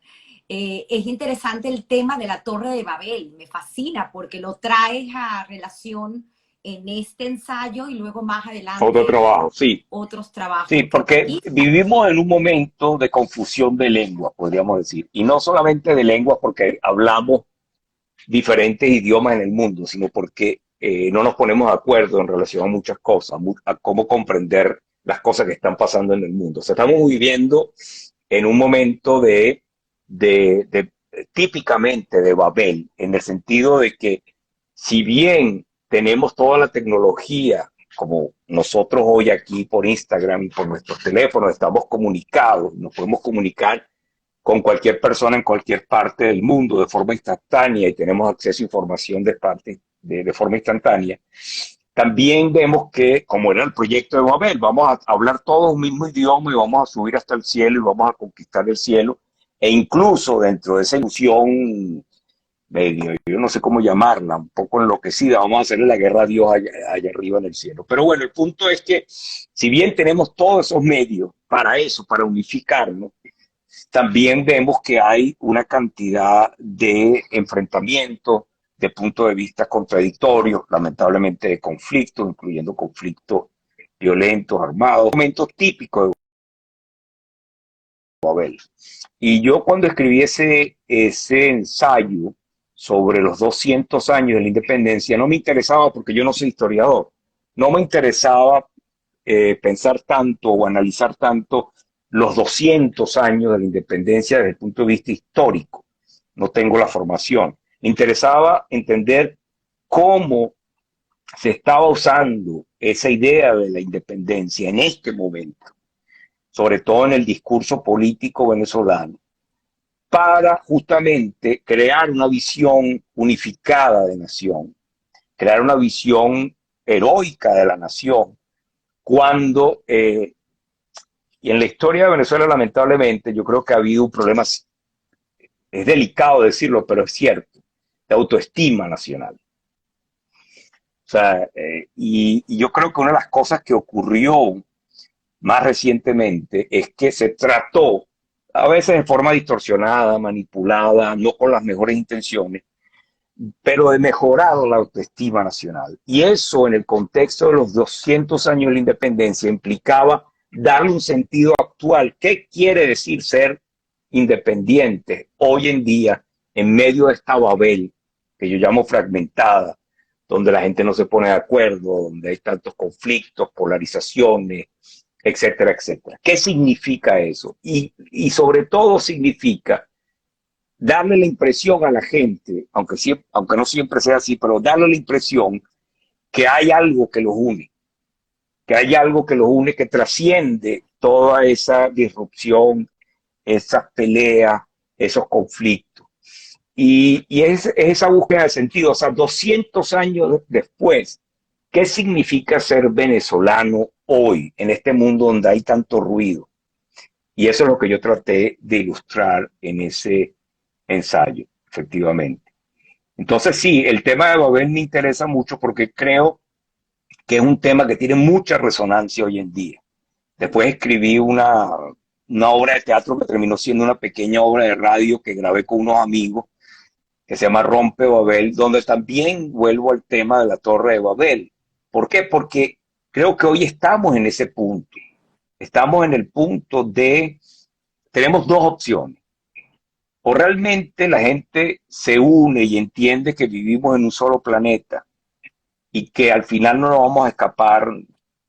Es interesante el tema de la Torre de Babel, me fascina porque lo traes a relación en este ensayo y luego más Otro adelante en trabajo, sí. otros Sí, trabajos que porque realizas. vivimos en un momento de confusión de lenguas, podríamos decir. Y no solamente de lenguas porque hablamos diferentes idiomas en el mundo, sino porque no nos ponemos de acuerdo en relación a muchas cosas, a cómo comprender las cosas que están pasando en el mundo. O sea, estamos viviendo en un momento de típicamente de Babel, en el sentido de que si bien tenemos toda la tecnología, como nosotros hoy aquí por Instagram y por nuestros teléfonos estamos comunicados, nos podemos comunicar con cualquier persona en cualquier parte del mundo de forma instantánea y tenemos acceso a información de forma instantánea. También vemos que, como era el proyecto de Babel, vamos a hablar todos un mismo idioma y vamos a subir hasta el cielo y vamos a conquistar el cielo. E incluso dentro de esa ilusión medio, yo no sé cómo llamarla, un poco enloquecida, vamos a hacerle la guerra a Dios allá arriba en el cielo. Pero bueno, el punto es que si bien tenemos todos esos medios para eso, para unificarnos, también vemos que hay una cantidad de enfrentamientos, de puntos de vista contradictorios, lamentablemente de conflictos, incluyendo conflictos violentos, armados, momentos típicos de Babel. Y yo cuando escribí ese ensayo sobre los 200 años de la independencia, no me interesaba, porque yo no soy historiador, no me interesaba pensar tanto o analizar tanto los 200 años de la independencia desde el punto de vista histórico. No tengo la formación. Me interesaba entender cómo se estaba usando esa idea de la independencia en este momento, sobre todo en el discurso político venezolano, para justamente crear una visión unificada de nación, crear una visión heroica de la nación, cuando, y en la historia de Venezuela lamentablemente yo creo que ha habido un problema, es delicado decirlo, pero es cierto, de autoestima nacional. O sea, y yo creo que una de las cosas que ocurrió más recientemente es que se trató, a veces de forma distorsionada, manipulada, no con las mejores intenciones, pero de mejorar la autoestima nacional. Y eso en el contexto de los 200 años de la independencia implicaba darle un sentido actual. ¿Qué quiere decir ser independiente hoy en día en medio de esta Babel, que yo llamo fragmentada, donde la gente no se pone de acuerdo, donde hay tantos conflictos, polarizaciones, etcétera, etcétera? ¿Qué significa eso? Y sobre todo significa darle la impresión a la gente, aunque no siempre sea así, pero darle la impresión que hay algo que los une, que hay algo que los une, que trasciende toda esa disrupción, esas peleas, esos conflictos. Y es esa búsqueda de sentido, o sea, 200 años después, ¿qué significa ser venezolano hoy, en este mundo donde hay tanto ruido? Y eso es lo que yo traté de ilustrar en ese ensayo, efectivamente. Entonces sí, el tema de Babel me interesa mucho porque creo que es un tema que tiene mucha resonancia hoy en día. Después escribí una obra de teatro que terminó siendo una pequeña obra de radio que grabé con unos amigos, que se llama Rompe Babel, donde también vuelvo al tema de la Torre de Babel. ¿Por qué? Porque creo que hoy estamos en ese punto. Estamos en el punto tenemos dos opciones. O realmente la gente se une y entiende que vivimos en un solo planeta y que al final no nos vamos a escapar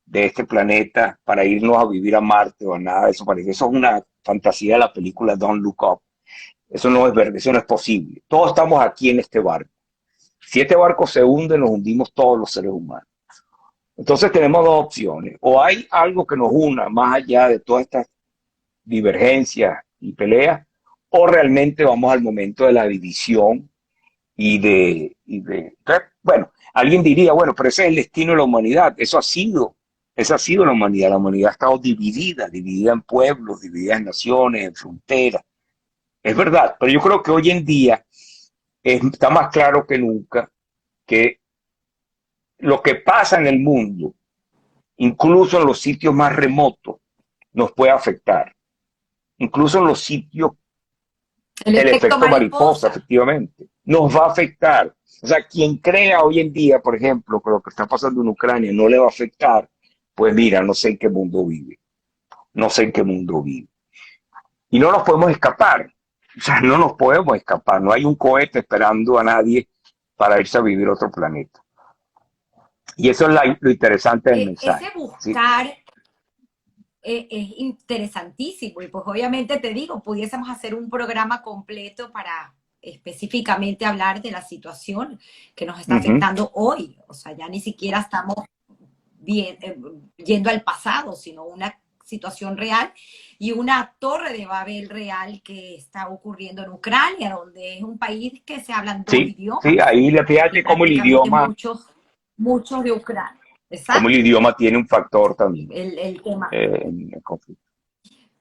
de este planeta para irnos a vivir a Marte o a nada de eso. Eso es una fantasía de la película Don't Look Up. Eso no es verdad, eso no es posible. Todos estamos aquí en este barco. Si este barco se hunde, nos hundimos todos los seres humanos. Entonces tenemos dos opciones. O hay algo que nos una más allá de todas estas divergencias y peleas, o realmente vamos al momento de la división bueno, alguien diría, bueno, pero ese es el destino de la humanidad. Esa ha sido la humanidad. La humanidad ha estado dividida en pueblos, dividida en naciones, en fronteras. Es verdad, pero yo creo que hoy en día está más claro que nunca que lo que pasa en el mundo, incluso en los sitios más remotos, nos puede afectar. Incluso en los sitios, El el efecto efecto mariposa, mariposa. efectivamente, nos va a afectar. O sea, quien crea hoy en día, por ejemplo, que lo que está pasando en Ucrania no le va a afectar, pues mira, no sé en qué mundo vive. No sé en qué mundo vive. Y no nos podemos escapar. O sea, no nos podemos escapar. No hay un cohete esperando a nadie para irse a vivir a otro planeta. Y eso es lo interesante del mensaje. Ese ¿Sí? buscar es interesantísimo y pues obviamente te digo, pudiésemos hacer un programa completo para específicamente hablar de la situación que nos está Ujú. afectando hoy. O sea, ya ni siquiera estamos bien, yendo al pasado, sino una situación real y una torre de Babel real que está ocurriendo en Ucrania, donde es un país que se hablan dos Sí, sí, idiomas ahí y fíjate prácticamente muchos de Ucrania. cómo el Exacto, idioma tiene un factor también el tema. en el conflicto.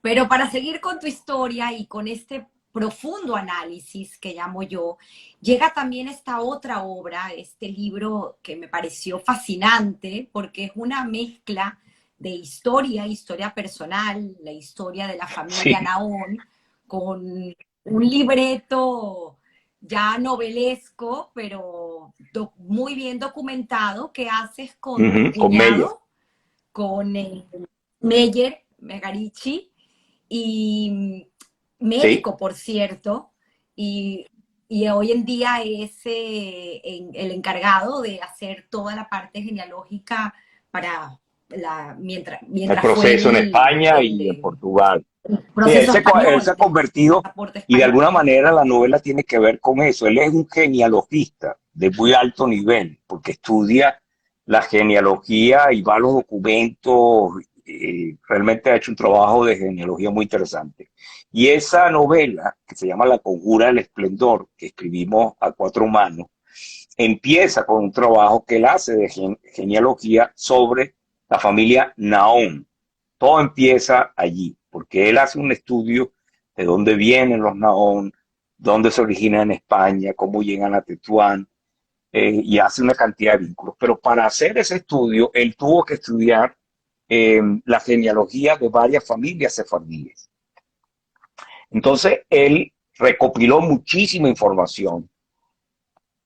Pero para seguir con tu historia y con este profundo análisis que llamo yo, llega también esta otra obra, este libro que me pareció fascinante porque es una mezcla de historia, historia personal, la historia de la familia Sí, Naón, con un libreto ya novelesco, pero muy bien documentado que haces con tu ujú, con Meyer. cuñado, con Meyer Megarici, y Sí, médico, por cierto, y, y hoy en día es el encargado de hacer toda la parte genealógica para el mientras fue proceso en España y en Portugal. el Sí, proceso él se español, ha del convertido, pasaporte y de español. alguna manera la novela tiene que ver con eso. Él es un genealogista de muy alto nivel, porque estudia la genealogía y va a los documentos, realmente ha hecho un trabajo de genealogía muy interesante. Y esa novela, que se llama La Conjura del Esplendor, que escribimos a cuatro manos, empieza con un trabajo que él hace de genealogía sobre la familia Naón. Todo empieza allí, porque él hace un estudio de dónde vienen los Naón, dónde se originan en España, cómo llegan a Tetuán, y hace una cantidad de vínculos. Pero para hacer ese estudio, él tuvo que estudiar la genealogía de varias familias sefardíes. Entonces, él recopiló muchísima información,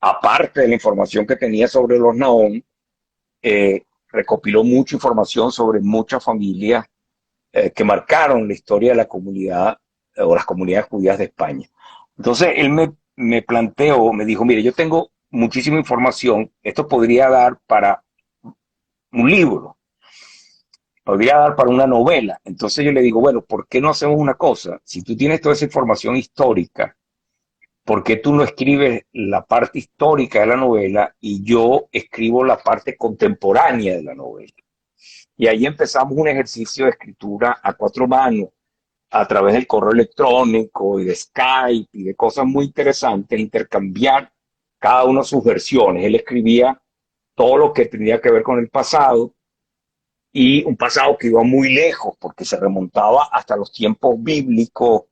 aparte de la información que tenía sobre los Naón, recopiló mucha información sobre muchas familias que marcaron la historia de la comunidad o las comunidades judías de España. Entonces él me planteó, me dijo, mire, yo tengo muchísima información, esto podría dar para un libro, podría dar para una novela. Entonces yo le digo, bueno, ¿por qué no hacemos una cosa? Si tú tienes toda esa información histórica, ¿por qué tú no escribes la parte histórica de la novela y yo escribo la parte contemporánea de la novela? Y ahí empezamos un ejercicio de escritura a cuatro manos, a través del correo electrónico y de Skype y de cosas muy interesantes, intercambiar cada uno sus versiones. Él escribía todo lo que tenía que ver con el pasado, y un pasado que iba muy lejos porque se remontaba hasta los tiempos bíblicos,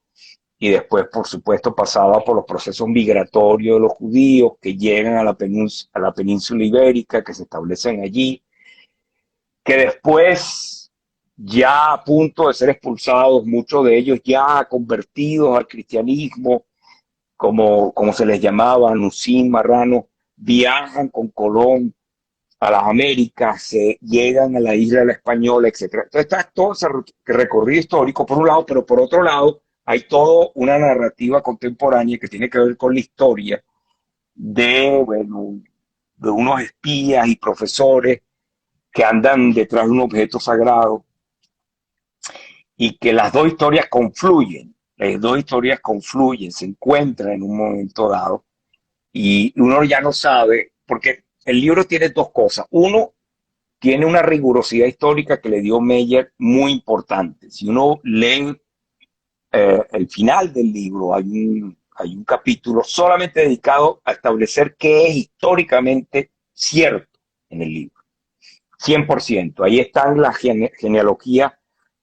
y después, por supuesto, pasaba por los procesos migratorios de los judíos que llegan a la península ibérica, que se establecen allí, que después, ya a punto de ser expulsados, muchos de ellos ya convertidos al cristianismo, como se les llamaba, Nucín, Marrano, viajan con Colón a las Américas, se llegan a la isla de la Española, etcétera. Entonces está todo ese recorrido histórico por un lado, pero por otro lado hay toda una narrativa contemporánea que tiene que ver con la historia de, bueno, de unos espías y profesores que andan detrás de un objeto sagrado, y que las dos historias confluyen, se encuentran en un momento dado, y uno ya no sabe, porque el libro tiene dos cosas. Uno, tiene una rigurosidad histórica que le dio Meyer muy importante. Si uno lee el final del libro, hay un capítulo solamente dedicado a establecer qué es históricamente cierto en el libro. 100%. Ahí están las genealogías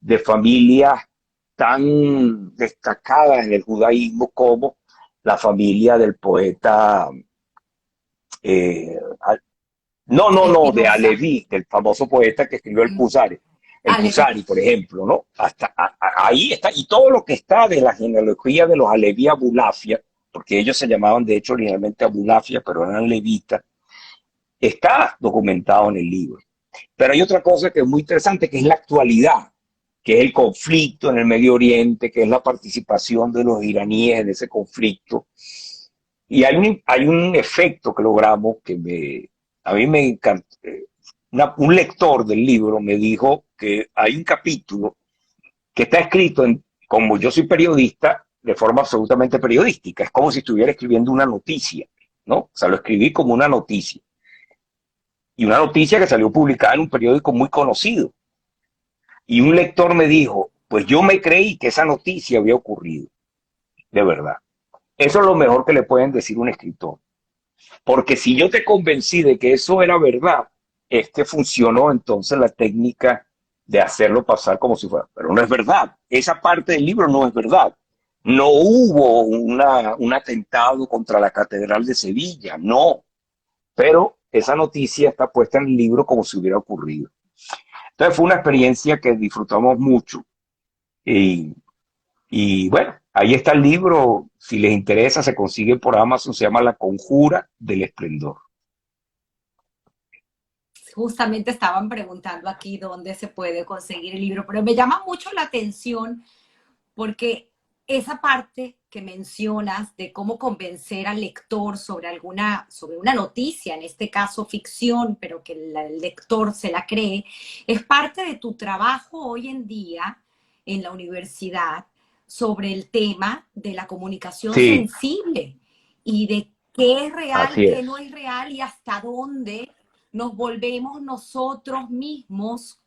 de familias tan destacadas en el judaísmo como la familia del poeta, eh, no, de Espinosa. Aleví, del famoso poeta que escribió el Alevi. Kusari, por ejemplo, ¿no? Ahí está, y todo lo que está de la genealogía de los Aleví Abulafia, porque ellos se llamaban de hecho originalmente Abulafia, pero eran levitas, está documentado en el libro. Pero hay otra cosa que es muy interesante, que es la actualidad, que es el conflicto en el Medio Oriente, que es la participación de los iraníes en ese conflicto. Y hay un efecto que logramos a mí me encanta, un lector del libro me dijo que hay un capítulo que está escrito, como yo soy periodista, de forma absolutamente periodística. Es como si estuviera escribiendo una noticia, ¿no? O sea, lo escribí como una noticia. Y una noticia que salió publicada en un periódico muy conocido. Y un lector me dijo, pues yo me creí que esa noticia había ocurrido, de verdad. Eso es lo mejor que le pueden decir un escritor. Porque si yo te convencí de que eso era verdad, es que funcionó entonces la técnica de hacerlo pasar como si fuera. Pero no es verdad. Esa parte del libro no es verdad. No hubo un atentado contra la Catedral de Sevilla, no. Pero esa noticia está puesta en el libro como si hubiera ocurrido. Entonces fue una experiencia que disfrutamos mucho. Y, y bueno, ahí está el libro. Si les interesa, se consigue por Amazon. Se llama La Conjura del Esplendor. Justamente estaban preguntando aquí dónde se puede conseguir el libro, pero me llama mucho la atención porque esa parte que mencionas de cómo convencer al lector sobre una noticia, en este caso ficción, pero que el lector se la cree, es parte de tu trabajo hoy en día en la universidad sobre el tema de la comunicación Sí, sensible y de qué es real, así qué no es. es real y hasta dónde nos volvemos nosotros mismos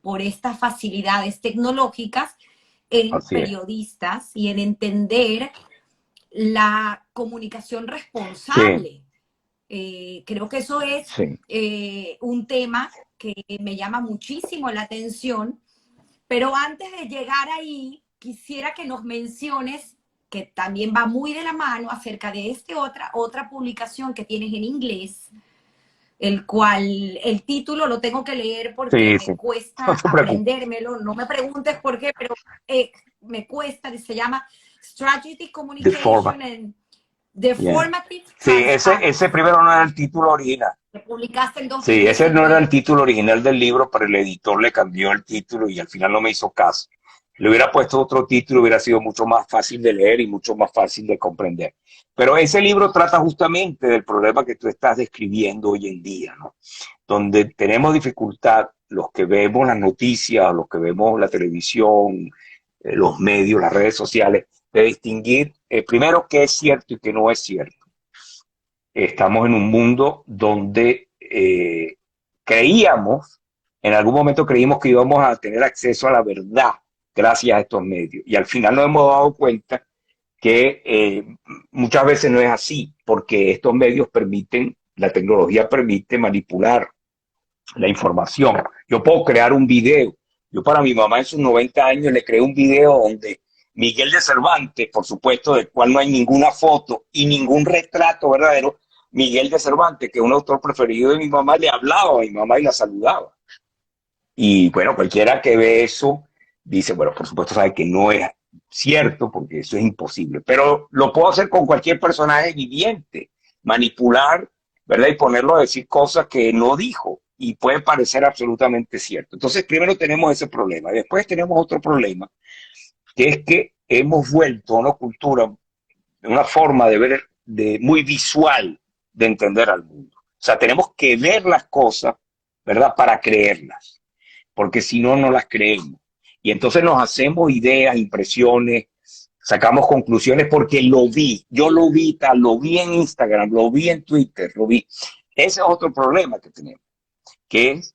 por estas facilidades tecnológicas en Así es. periodistas y en entender la comunicación Sí, responsable. Creo que eso es sí. un tema que me llama muchísimo la atención, pero antes de llegar ahí, quisiera que nos menciones, que también va muy de la mano, acerca de otra publicación que tienes en inglés, el cual el título lo tengo que leer porque Sí, me sí. No cuesta te preocupes. aprendérmelo, no me preguntes por qué, pero me cuesta, se llama Strategic The Format. Communication and Yeah. Deformative Sí, ese Transparency, primero no era el título original. que publicaste en Sí, ese no era el 2019. título original del libro, pero el editor le cambió el título y al final no me hizo caso. Le hubiera puesto otro título, hubiera sido mucho más fácil de leer y mucho más fácil de comprender. Pero ese libro trata justamente del problema que tú estás describiendo hoy en día, ¿no? Donde tenemos dificultad, los que vemos las noticias, los que vemos la televisión, los medios, las redes sociales, de distinguir primero qué es cierto y qué no es cierto. Estamos en un mundo donde creíamos, en algún momento creímos que íbamos a tener acceso a la verdad gracias a estos medios. Y al final nos hemos dado cuenta que muchas veces no es así, porque estos medios permiten, la tecnología permite manipular la información. Yo puedo crear un video. Yo para mi mamá en sus 90 años le creé un video donde Miguel de Cervantes, por supuesto, del cual no hay ninguna foto y ningún retrato verdadero, Miguel de Cervantes, que es un autor preferido de mi mamá, le hablaba a mi mamá y la saludaba. Y bueno, cualquiera que ve eso dice, bueno, por supuesto sabe que no es cierto porque eso es imposible, pero lo puedo hacer con cualquier personaje viviente, manipular, ¿verdad? Y ponerlo a decir cosas que no dijo y puede parecer absolutamente cierto. Entonces, primero tenemos ese problema. Después tenemos otro problema, que es que hemos vuelto a una cultura, una forma de ver muy visual de entender al mundo. O sea, tenemos que ver las cosas, ¿verdad? Para creerlas porque si no, no las creemos. Y entonces nos hacemos ideas, impresiones, sacamos conclusiones porque lo vi, yo lo vi, tal, lo vi en Instagram, lo vi en Twitter, lo vi. Ese es otro problema que tenemos, que es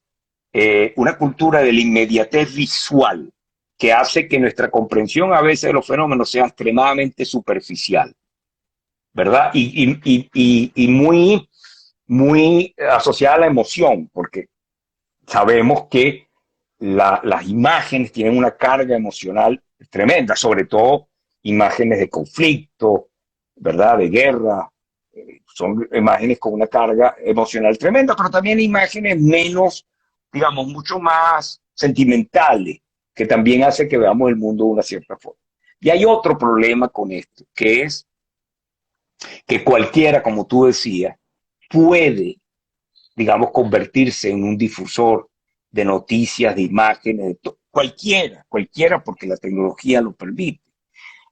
una cultura de la inmediatez visual que hace que nuestra comprensión a veces de los fenómenos sea extremadamente superficial, ¿verdad? Y muy asociada a la emoción, porque sabemos que las imágenes tienen una carga emocional tremenda, sobre todo imágenes de conflicto, ¿verdad? De guerra. Son imágenes con una carga emocional tremenda, pero también imágenes menos, digamos, mucho más sentimentales, que también hace que veamos el mundo de una cierta forma. Y hay otro problema con esto, que es que cualquiera, como tú decías, puede digamos, convertirse en un difusor de noticias, de imágenes, cualquiera, porque la tecnología lo permite.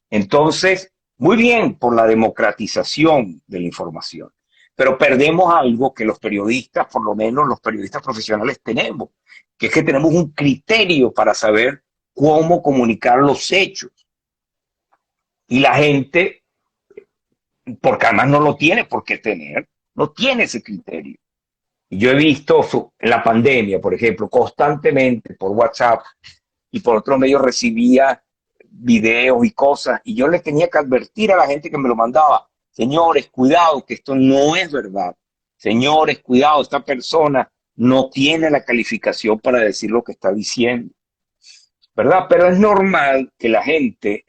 Entonces, muy bien por la democratización de la información, pero perdemos algo que los periodistas, por lo menos los periodistas profesionales tenemos, que es que tenemos un criterio para saber cómo comunicar los hechos. Y la gente, porque además no lo tiene por qué tener, no tiene ese criterio. Y yo he visto en la pandemia, por ejemplo, constantemente por WhatsApp y por otros medios recibía videos y cosas, y yo les tenía que advertir a la gente que me lo mandaba: señores, cuidado, que esto no es verdad. Señores, cuidado, esta persona no tiene la calificación para decir lo que está diciendo, ¿verdad? Pero es normal que la gente,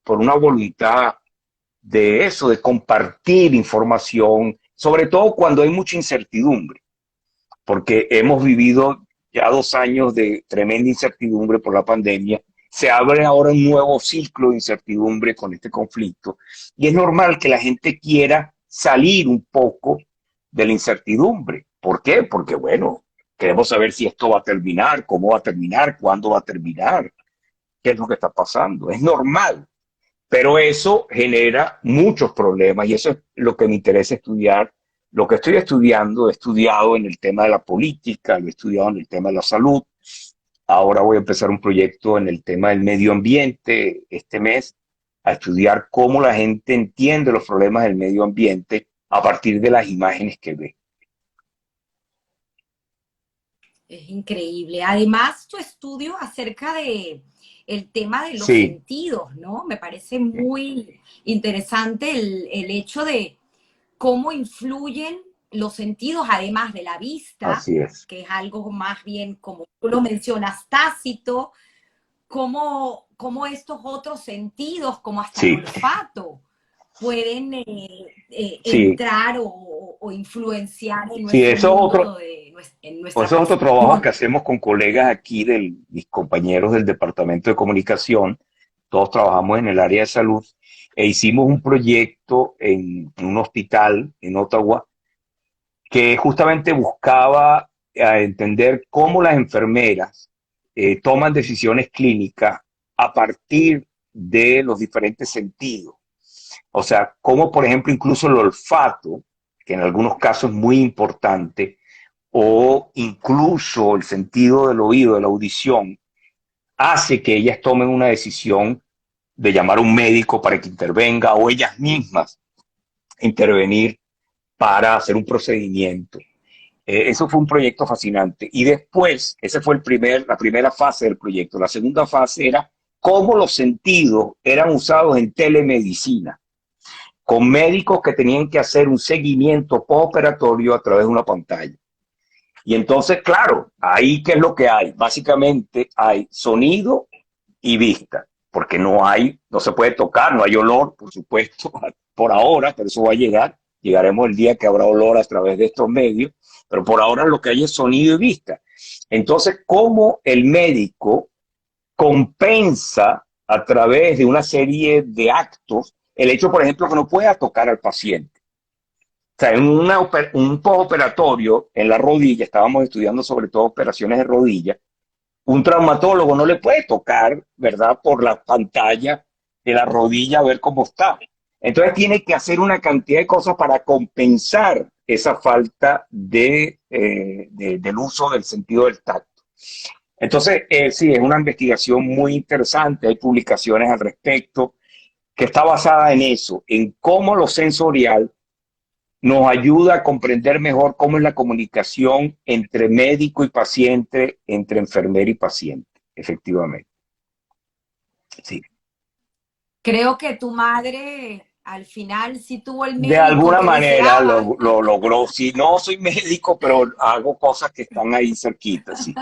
por una voluntad de eso, de compartir información, sobre todo cuando hay mucha incertidumbre, porque hemos vivido ya 2 años de tremenda incertidumbre por la pandemia. Se abre ahora un nuevo ciclo de incertidumbre con este conflicto, y es normal que la gente quiera salir un poco de la incertidumbre. ¿Por qué? Porque, bueno, queremos saber si esto va a terminar, cómo va a terminar, cuándo va a terminar, qué es lo que está pasando. Es normal, pero eso genera muchos problemas, y eso es lo que me interesa estudiar. Lo que estoy estudiando, he estudiado en el tema de la política, lo he estudiado en el tema de la salud. Ahora voy a empezar un proyecto en el tema del medio ambiente este mes, a estudiar cómo la gente entiende los problemas del medio ambiente a partir de las imágenes que ve. Es increíble. Además, tu estudio acerca de el tema de los Sí, sentidos, ¿no? Me parece muy interesante el hecho de cómo influyen los sentidos, además de la vista, así es. que es algo más bien, como tú lo mencionas, tácito, cómo estos otros sentidos, como hasta el Sí, olfato, pueden sí, entrar o influenciar en sí, nuestro eso es otro, mundo, en pues nuestra eso es otro trabajo que percepción. hacemos con colegas aquí, mis compañeros del Departamento de Comunicación. Todos trabajamos en el área de salud, e hicimos un proyecto en un hospital en Ottawa que justamente buscaba entender cómo las enfermeras toman decisiones clínicas a partir de los diferentes sentidos. O sea, cómo, por ejemplo, incluso el olfato, que en algunos casos es muy importante, o incluso el sentido del oído, de la audición, hace que ellas tomen una decisión de llamar a un médico para que intervenga, o ellas mismas intervenir para hacer un procedimiento. Eso fue un proyecto fascinante. Y después, esa fue la primera fase del proyecto. La segunda fase era cómo los sentidos eran usados en telemedicina, con médicos que tenían que hacer un seguimiento postoperatorio a través de una pantalla. Y entonces, claro, ahí qué es lo que hay. Básicamente hay sonido y vista, porque no se puede tocar, no hay olor, por supuesto, por ahora, pero eso va a llegar. Llegaremos el día que habrá olor a través de estos medios, pero por ahora lo que hay es sonido y vista. Entonces, ¿cómo el médico compensa a través de una serie de actos el hecho, por ejemplo, que no pueda tocar al paciente? O sea, en un postoperatorio en la rodilla, estábamos estudiando sobre todo operaciones de rodilla, un traumatólogo no le puede tocar, ¿verdad?, por la pantalla de la rodilla a ver cómo está. Entonces tiene que hacer una cantidad de cosas para compensar esa falta del uso del sentido del tacto. Entonces, sí, es una investigación muy interesante, hay publicaciones al respecto, que está basada en eso, en cómo lo sensorial nos ayuda a comprender mejor cómo es la comunicación entre médico y paciente, entre enfermera y paciente, efectivamente. Sí. Creo que tu madre al final sí tuvo el De médico alguna que manera deseaba. lo logró. Sí, no soy médico, pero hago cosas que están ahí cerquitas, sí.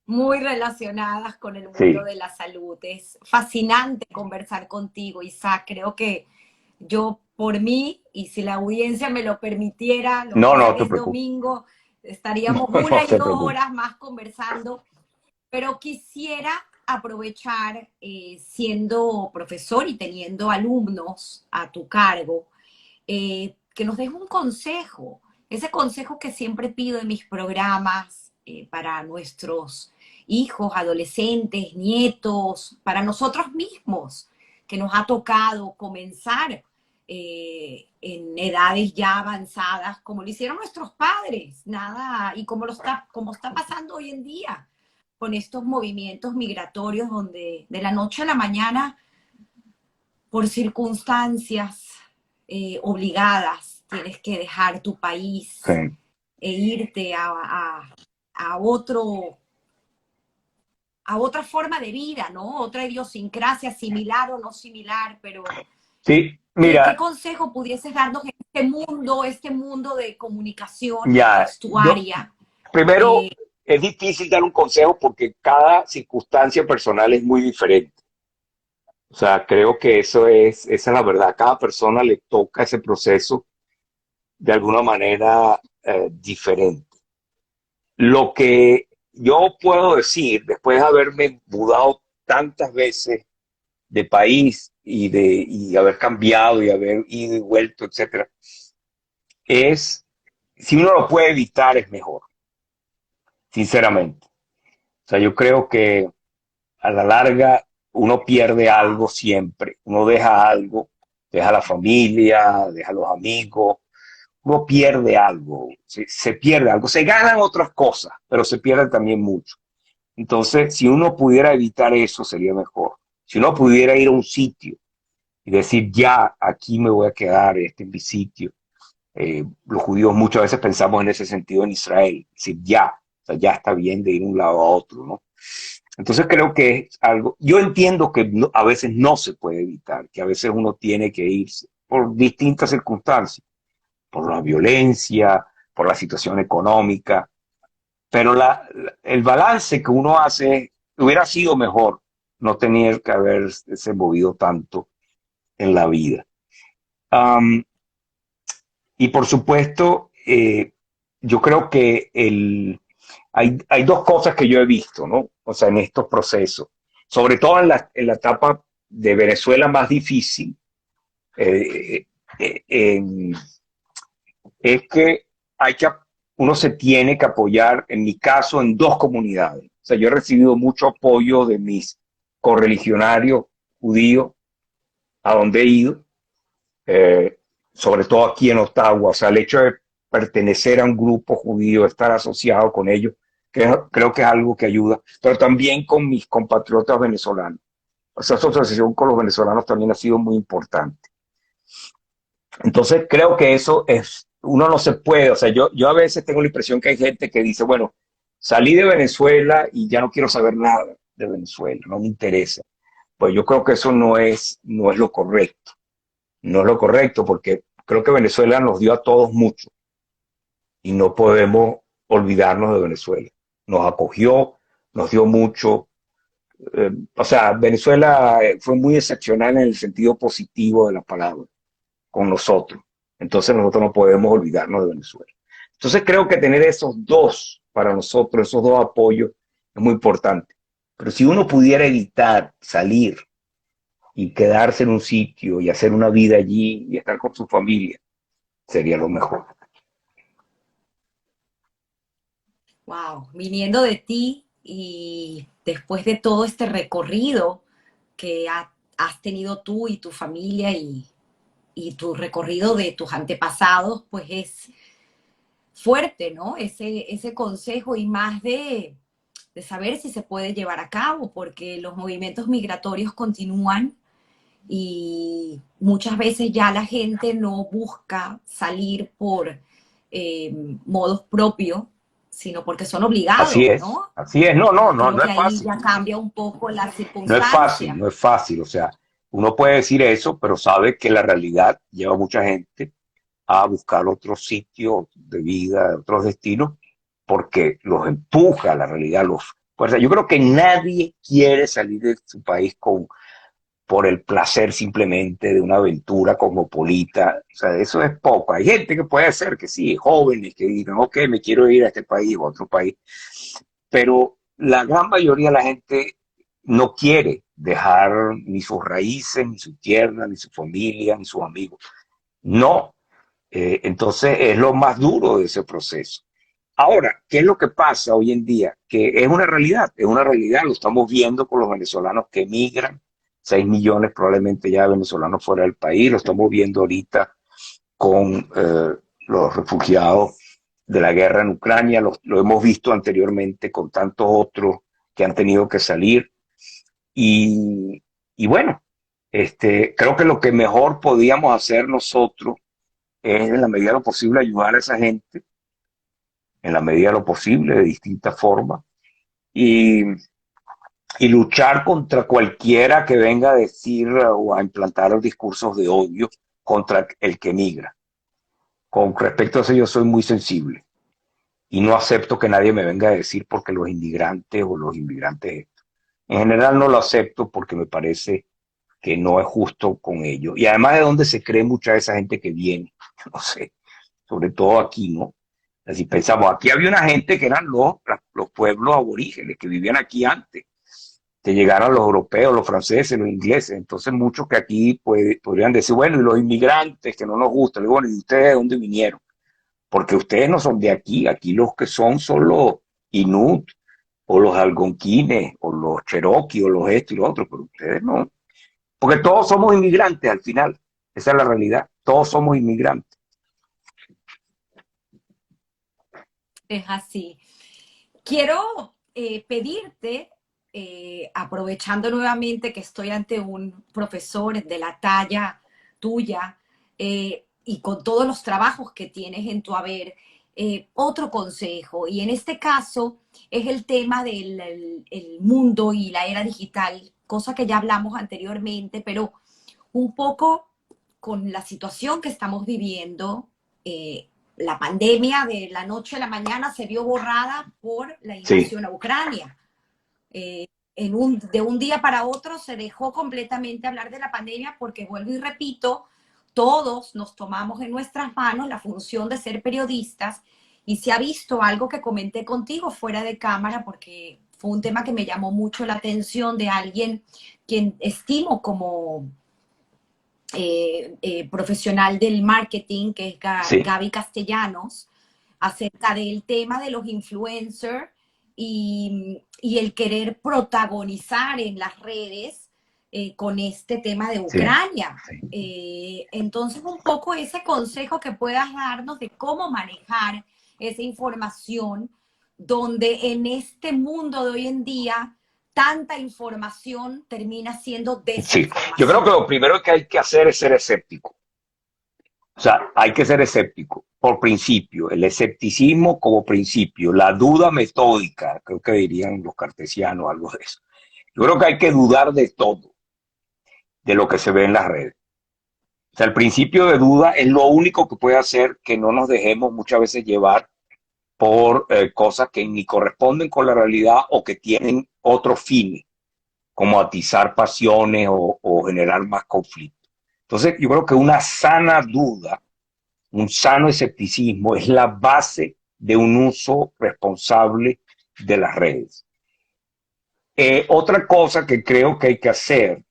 Muy relacionadas con el mundo Sí. de la salud. Es fascinante conversar contigo, Isaac. Creo que yo, por mí, y si la audiencia me lo permitiera, lo que No, pasa no es que te es preocupes. domingo, estaríamos No una y te dos preocupes. horas más conversando, pero quisiera aprovechar, siendo profesor y teniendo alumnos a tu cargo, que nos des un consejo, ese consejo que siempre pido en mis programas para nuestros hijos, adolescentes, nietos, para nosotros mismos, que nos ha tocado comenzar en edades ya avanzadas, como lo hicieron nuestros padres, nada, y como está pasando hoy en día, con estos movimientos migratorios donde de la noche a la mañana, por circunstancias obligadas, tienes que dejar tu país Sí. e irte a otro, a otra forma de vida, ¿no? Otra idiosincrasia similar o no similar, pero Sí, ¿qué mira, consejo pudieses darnos en este mundo de comunicación ya, yo gestuaria? primero Eh, es difícil dar un consejo porque cada circunstancia personal es muy diferente. O sea, creo que esa es la verdad. A cada persona le toca ese proceso de alguna manera diferente. Lo que yo puedo decir, después de haberme mudado tantas veces de país y haber cambiado y haber ido y vuelto, etcétera, es, si uno lo puede evitar, es mejor, sinceramente. O sea, yo creo que a la larga uno pierde algo wow, siempre. Uno deja algo, deja la familia, deja los amigos, uno pierde algo, se pierde algo, se ganan otras cosas, pero se pierde también mucho. Entonces, si uno pudiera evitar eso, sería mejor. Si uno pudiera ir a un sitio y decir, ya, aquí me voy a quedar, este es mi sitio. Los judíos muchas veces pensamos en ese sentido en Israel, es decir, ya, o sea, ya está bien de ir de un lado a otro, ¿no? Entonces creo que es algo, yo entiendo que a veces no se puede evitar, que a veces uno tiene que irse por distintas circunstancias, por la violencia, por la situación económica, pero el balance que uno hace hubiera sido mejor no tener que haberse movido tanto en la vida. Um, y por supuesto, yo creo que hay dos cosas que yo he visto, ¿no? O sea, en estos procesos, sobre todo en la etapa de Venezuela más difícil, eh, eh, eh, es que hay que, uno se tiene que apoyar, en mi caso, en dos comunidades. O sea, yo he recibido mucho apoyo de mis correligionarios judíos a donde he ido, eh, sobre todo aquí en Ottawa. O sea, el hecho de pertenecer a un grupo judío, estar asociado con ellos, creo que es algo que ayuda, pero también con mis compatriotas venezolanos. O sea, esa asociación con los venezolanos también ha sido muy importante. Entonces creo que eso es, uno no se puede, o sea, yo a veces tengo la impresión que hay gente que dice, bueno, salí de Venezuela y ya no quiero saber nada de Venezuela, no me interesa. Pues yo creo que eso no es lo correcto, no es lo correcto porque creo que Venezuela nos dio a todos mucho y no podemos olvidarnos de Venezuela. Nos acogió, nos dio mucho. O sea, Venezuela fue muy excepcional en el sentido positivo de la palabra con nosotros. Entonces nosotros no podemos olvidarnos de Venezuela. Entonces creo que tener esos dos para nosotros, esos dos apoyos, es muy importante. Pero si uno pudiera evitar salir y quedarse en un sitio y hacer una vida allí y estar con su familia, sería lo mejor. wow, viniendo de ti y después de todo este recorrido que has tenido tú y tu familia y tu recorrido de tus antepasados, pues es fuerte, ¿no? Ese consejo y más de saber si se puede llevar a cabo, porque los movimientos migratorios continúan y muchas veces ya la gente no busca salir por modos propios, sino porque son Así obligados, es, ¿no? así es. No, no, Y no, creo no que es ahí fácil. ya cambia un poco la No es fácil, circunstancia. no es fácil. O sea, uno puede decir eso, pero sabe que la realidad lleva a mucha gente a buscar otros sitios de vida, otros destinos, porque los empuja la realidad, los fuerza. Yo creo que nadie quiere salir de su país por el placer simplemente de una aventura cosmopolita. O sea, eso es poco. Hay gente que puede ser que sí, jóvenes que digan, ok, me quiero ir a este país o a otro país, pero la gran mayoría de la gente no quiere dejar ni sus raíces, ni su tierra, ni su familia, ni sus amigos. No, entonces es lo más duro de ese proceso. Ahora, ¿qué es lo que pasa hoy en día? Que es una realidad, lo estamos viendo con los venezolanos que emigran, 6 millones probablemente ya de venezolanos fuera del país. Lo estamos viendo ahorita con los refugiados de la guerra en Ucrania, lo hemos visto anteriormente con tantos otros que han tenido que salir. Y bueno, creo que lo que mejor podíamos hacer nosotros es en la medida de lo posible ayudar a esa gente, en la medida de lo posible, de distintas formas, y, y luchar contra cualquiera que venga a decir o a implantar discursos de odio contra el que migra. Con respecto a eso yo soy muy sensible y no acepto que nadie me venga a decir porque los inmigrantes o los inmigrantes. En general no lo acepto porque me parece que no es justo con ellos. Y además de donde se cree mucha de esa gente que viene, no sé, sobre todo aquí, ¿no? Así pensamos, aquí había una gente que eran los pueblos aborígenes que vivían aquí antes, que llegaron los europeos, los franceses, los ingleses. Entonces muchos que aquí podrían decir, bueno, y los inmigrantes que no nos gustan, y bueno, ¿y ustedes de dónde vinieron? Porque ustedes no son de aquí los que son los Inuit, o los algonquines, o los Cherokee, o los esto y los otros, pero ustedes no. Porque todos somos inmigrantes al final, esa es la realidad, todos somos inmigrantes. Es así. Quiero pedirte, aprovechando nuevamente que estoy ante un profesor de la talla tuya y con todos los trabajos que tienes en tu haber, otro consejo. Y en este caso es el tema del el mundo y la era digital, cosa que ya hablamos anteriormente, pero un poco con la situación que estamos viviendo. La pandemia de la noche a la mañana se vio borrada por la Sí, invasión a Ucrania. De un día para otro se dejó completamente hablar de la pandemia porque, vuelvo y repito, todos nos tomamos en nuestras manos la función de ser periodistas y se ha visto algo que comenté contigo fuera de cámara porque fue un tema que me llamó mucho la atención de alguien quien estimo como profesional del marketing, que es sí, Gaby Castellanos, acerca del tema de los influencers y el querer protagonizar en las redes con este tema de sí, Ucrania. sí. Entonces, un poco ese consejo que puedas darnos de cómo manejar esa información, donde en este mundo de hoy en día tanta información termina siendo Sí. Yo creo que desinformación. lo primero que hay que hacer es ser escéptico. O sea, hay que ser escéptico por principio, el escepticismo como principio, la duda metódica, creo que dirían los cartesianos, algo de eso. Yo creo que hay que dudar de todo, de lo que se ve en las redes. O sea, el principio de duda es lo único que puede hacer que no nos dejemos muchas veces llevar por cosas que ni corresponden con la realidad o que tienen otros fines, como atizar pasiones o generar más conflicto. Entonces, yo creo que una sana duda, un sano escepticismo es la base de un uso responsable de las redes. Otra cosa que creo que hay que hacer,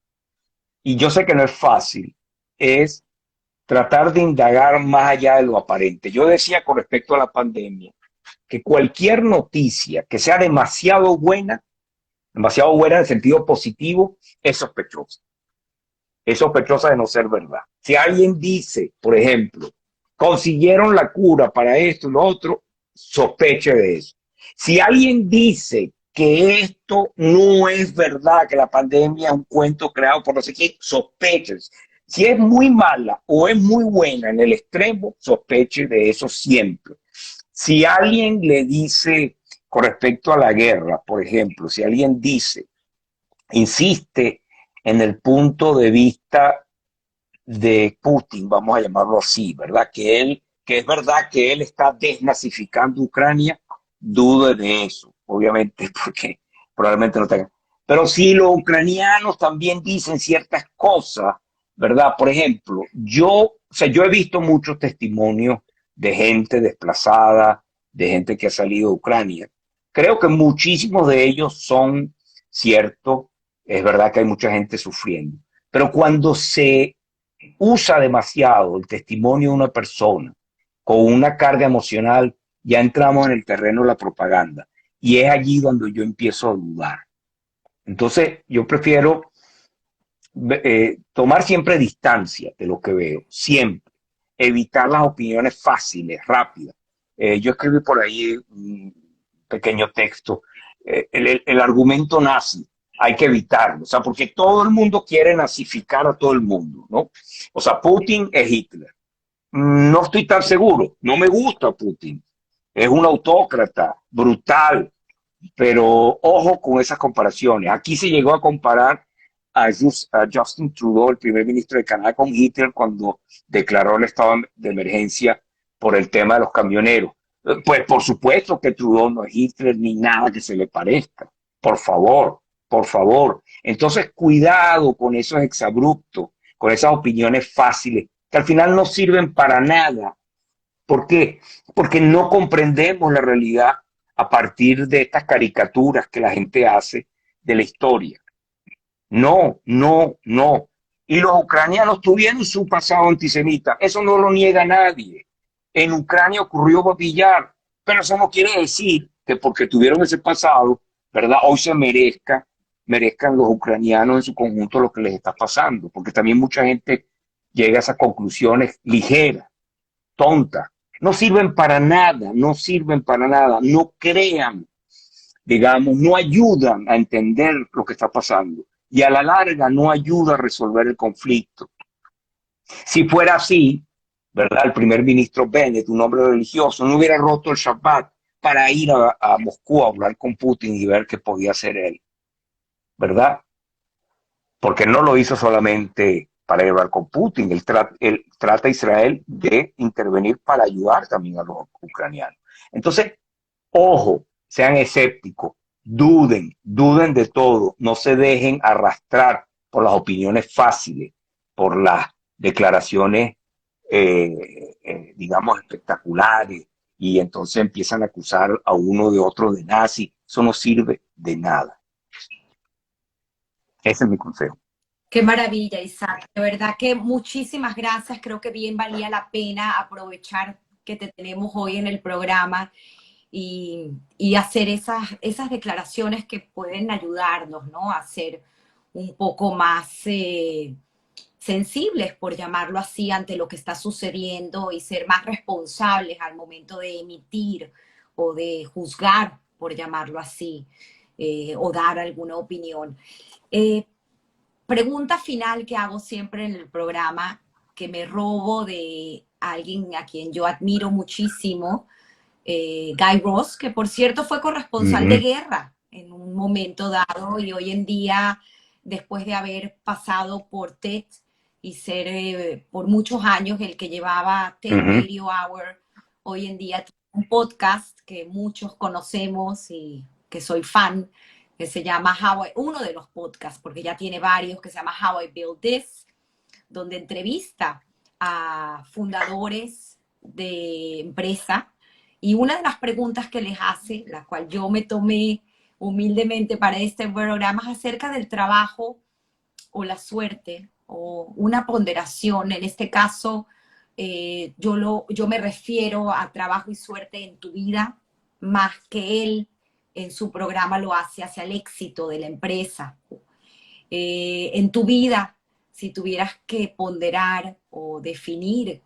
y yo sé que no es fácil, es tratar de indagar más allá de lo aparente. Yo decía con respecto a la pandemia que cualquier noticia que sea demasiado buena en el sentido positivo, es sospechosa de no ser verdad. Si alguien dice, por ejemplo, consiguieron la cura para esto y lo otro, sospeche de eso. Si alguien dice que esto no es verdad, que la pandemia es un cuento creado por no sé quién, sospeche. Si es muy mala o es muy buena en el extremo, sospeche de eso siempre. Si alguien le dice con respecto a la guerra, por ejemplo, si alguien dice, insiste en el punto de vista de Putin, vamos a llamarlo así, ¿verdad? Que es verdad que él está desnazificando Ucrania, dudo de eso, obviamente, porque probablemente no tenga. Pero si los ucranianos también dicen ciertas cosas, ¿verdad? Por ejemplo, yo he visto muchos testimonios de gente desplazada, de gente que ha salido de Ucrania. Creo que muchísimos de ellos son ciertos, es verdad que hay mucha gente sufriendo, pero cuando se usa demasiado el testimonio de una persona con una carga emocional, ya entramos en el terreno de la propaganda. Y es allí donde yo empiezo a dudar. Entonces, yo prefiero tomar siempre distancia de lo que veo, siempre. Evitar las opiniones fáciles, rápidas. Yo escribí por ahí un pequeño texto. El argumento nazi hay que evitarlo, o sea, porque todo el mundo quiere nazificar a todo el mundo, ¿no? O sea, Putin es Hitler. No estoy tan seguro, no me gusta Putin. Es un autócrata brutal, pero ojo con esas comparaciones. Aquí se llegó a comparar a Justin Trudeau, el primer ministro de Canadá, con Hitler cuando declaró el estado de emergencia por el tema de los camioneros. Pues por supuesto que Trudeau no es Hitler ni nada que se le parezca. Por favor, por favor. Entonces, cuidado con esos exabruptos, con esas opiniones fáciles, que al final no sirven para nada. ¿Por qué? Porque no comprendemos la realidad a partir de estas caricaturas que la gente hace de la historia. No, no, no. Y los ucranianos tuvieron su pasado antisemita, eso no lo niega nadie. En Ucrania ocurrió Babillar, pero eso no quiere decir que porque tuvieron ese pasado, ¿verdad? Hoy merezcan los ucranianos en su conjunto lo que les está pasando, porque también mucha gente llega a esas conclusiones ligeras, tontas. No sirven para nada, no sirven para nada, no crean, digamos, no ayudan a entender lo que está pasando y a la larga no ayuda a resolver el conflicto. Si fuera así, ¿verdad? El primer ministro Bennett, un hombre religioso, no hubiera roto el Shabbat para ir a Moscú a hablar con Putin y ver qué podía hacer él, ¿verdad? Porque no lo hizo solamente para hablar con Putin, él trata a Israel de intervenir para ayudar también a los ucranianos. Entonces, ojo, sean escépticos, duden de todo, no se dejen arrastrar por las opiniones fáciles, por las declaraciones, digamos, espectaculares, y entonces empiezan a acusar a uno de otro de nazi. Eso no sirve de nada. Ese es mi consejo. Qué maravilla, Isaac. De verdad que muchísimas gracias. Creo que bien valía la pena aprovechar que te tenemos hoy en el programa y hacer esas declaraciones que pueden ayudarnos, ¿no? A ser un poco más sensibles, por llamarlo así, ante lo que está sucediendo y ser más responsables al momento de emitir o de juzgar, por llamarlo así, o dar alguna opinión. Eh, Pregunta final que hago siempre en el programa, que me robo de alguien a quien yo admiro muchísimo, Guy Ross, que por cierto fue corresponsal de Uh-huh. guerra en un momento dado y hoy en día, después de haber pasado por TED y ser por muchos años el que llevaba TED Uh-huh. Radio Hour, hoy en día tiene un podcast que muchos conocemos y que soy fan, que se llama uno de los podcasts, porque ya tiene varios, que se llama How I Built This, donde entrevista a fundadores de empresa y una de las preguntas que les hace, la cual yo me tomé humildemente para este programa, es acerca del trabajo o la suerte o una ponderación. En este caso, yo me refiero a trabajo y suerte en tu vida, más que él en su programa lo hace hacia el éxito de la empresa. En tu vida, si tuvieras que ponderar o definir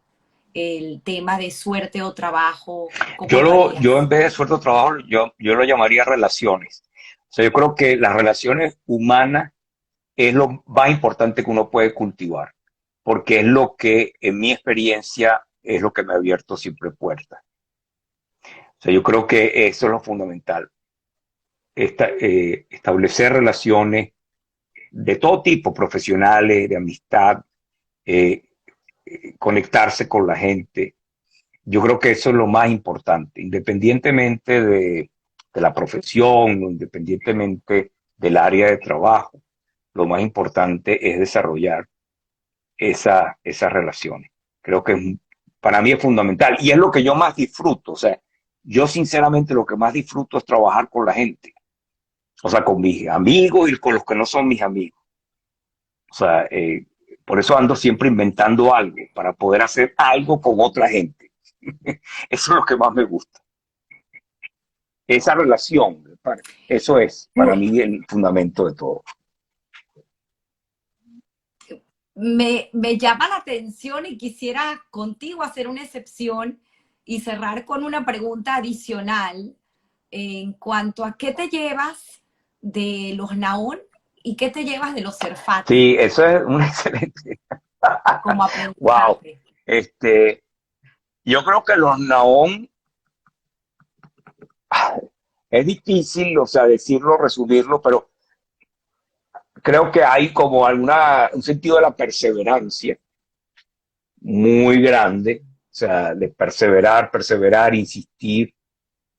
el tema de suerte o trabajo, ¿cómo lo Yo en harías? vez de sueldo de trabajo, yo lo llamaría relaciones. O sea, yo creo que las relaciones humanas es lo más importante que uno puede cultivar, porque es lo que, en mi experiencia, es lo que me ha abierto siempre puertas. O sea, yo creo que eso es lo fundamental, establecer relaciones de todo tipo, profesionales, de amistad, eh, conectarse con la gente. Yo creo que eso es lo más importante, independientemente de la profesión, independientemente del área de trabajo. Lo más importante es desarrollar esas relaciones. Creo que para mí es fundamental y es lo que yo más disfruto. O sea, yo sinceramente lo que más disfruto es trabajar con la gente. O sea, con mis amigos y con los que no son mis amigos. O sea, por eso ando siempre inventando algo para poder hacer algo con otra gente. Eso es lo que más me gusta. Esa relación, eso es para mí el fundamento de todo. me llama la atención y quisiera contigo hacer una excepción y cerrar con una pregunta adicional en cuanto a qué te llevas de los Naón y qué te llevas de los Serfati Sí, eso es un excelente. como Wow. aprendizaje. Este, yo creo que los Naón es difícil, o sea, decirlo, resumirlo, pero creo que hay como un sentido de la perseverancia muy grande, o sea, de perseverar, perseverar, insistir,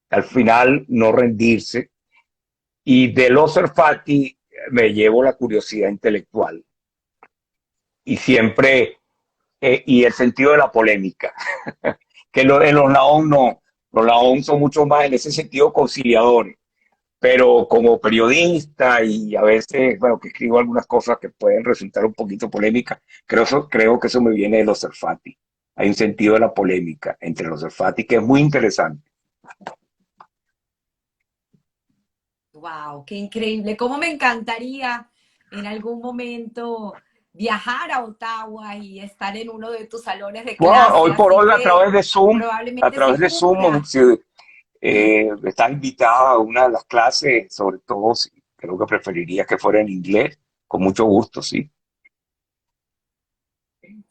al final no rendirse. Y de los Serfati me llevo la curiosidad intelectual y siempre, y el sentido de la polémica, que en los Naón no, los Naón son mucho más en ese sentido conciliadores, pero como periodista y a veces, bueno, que escribo algunas cosas que pueden resultar un poquito polémicas, creo que eso me viene de los Serfati. Hay un sentido de la polémica entre los Serfati que es muy interesante. Wow, qué increíble. Cómo me encantaría en algún momento viajar a Ottawa y estar en uno de tus salones de Bueno, clase, hoy por así hoy que A probablemente través se de Zoom, cumpla. si, estás invitada a una de las clases, sobre todo si creo que preferiría que fuera en inglés, con mucho gusto, sí.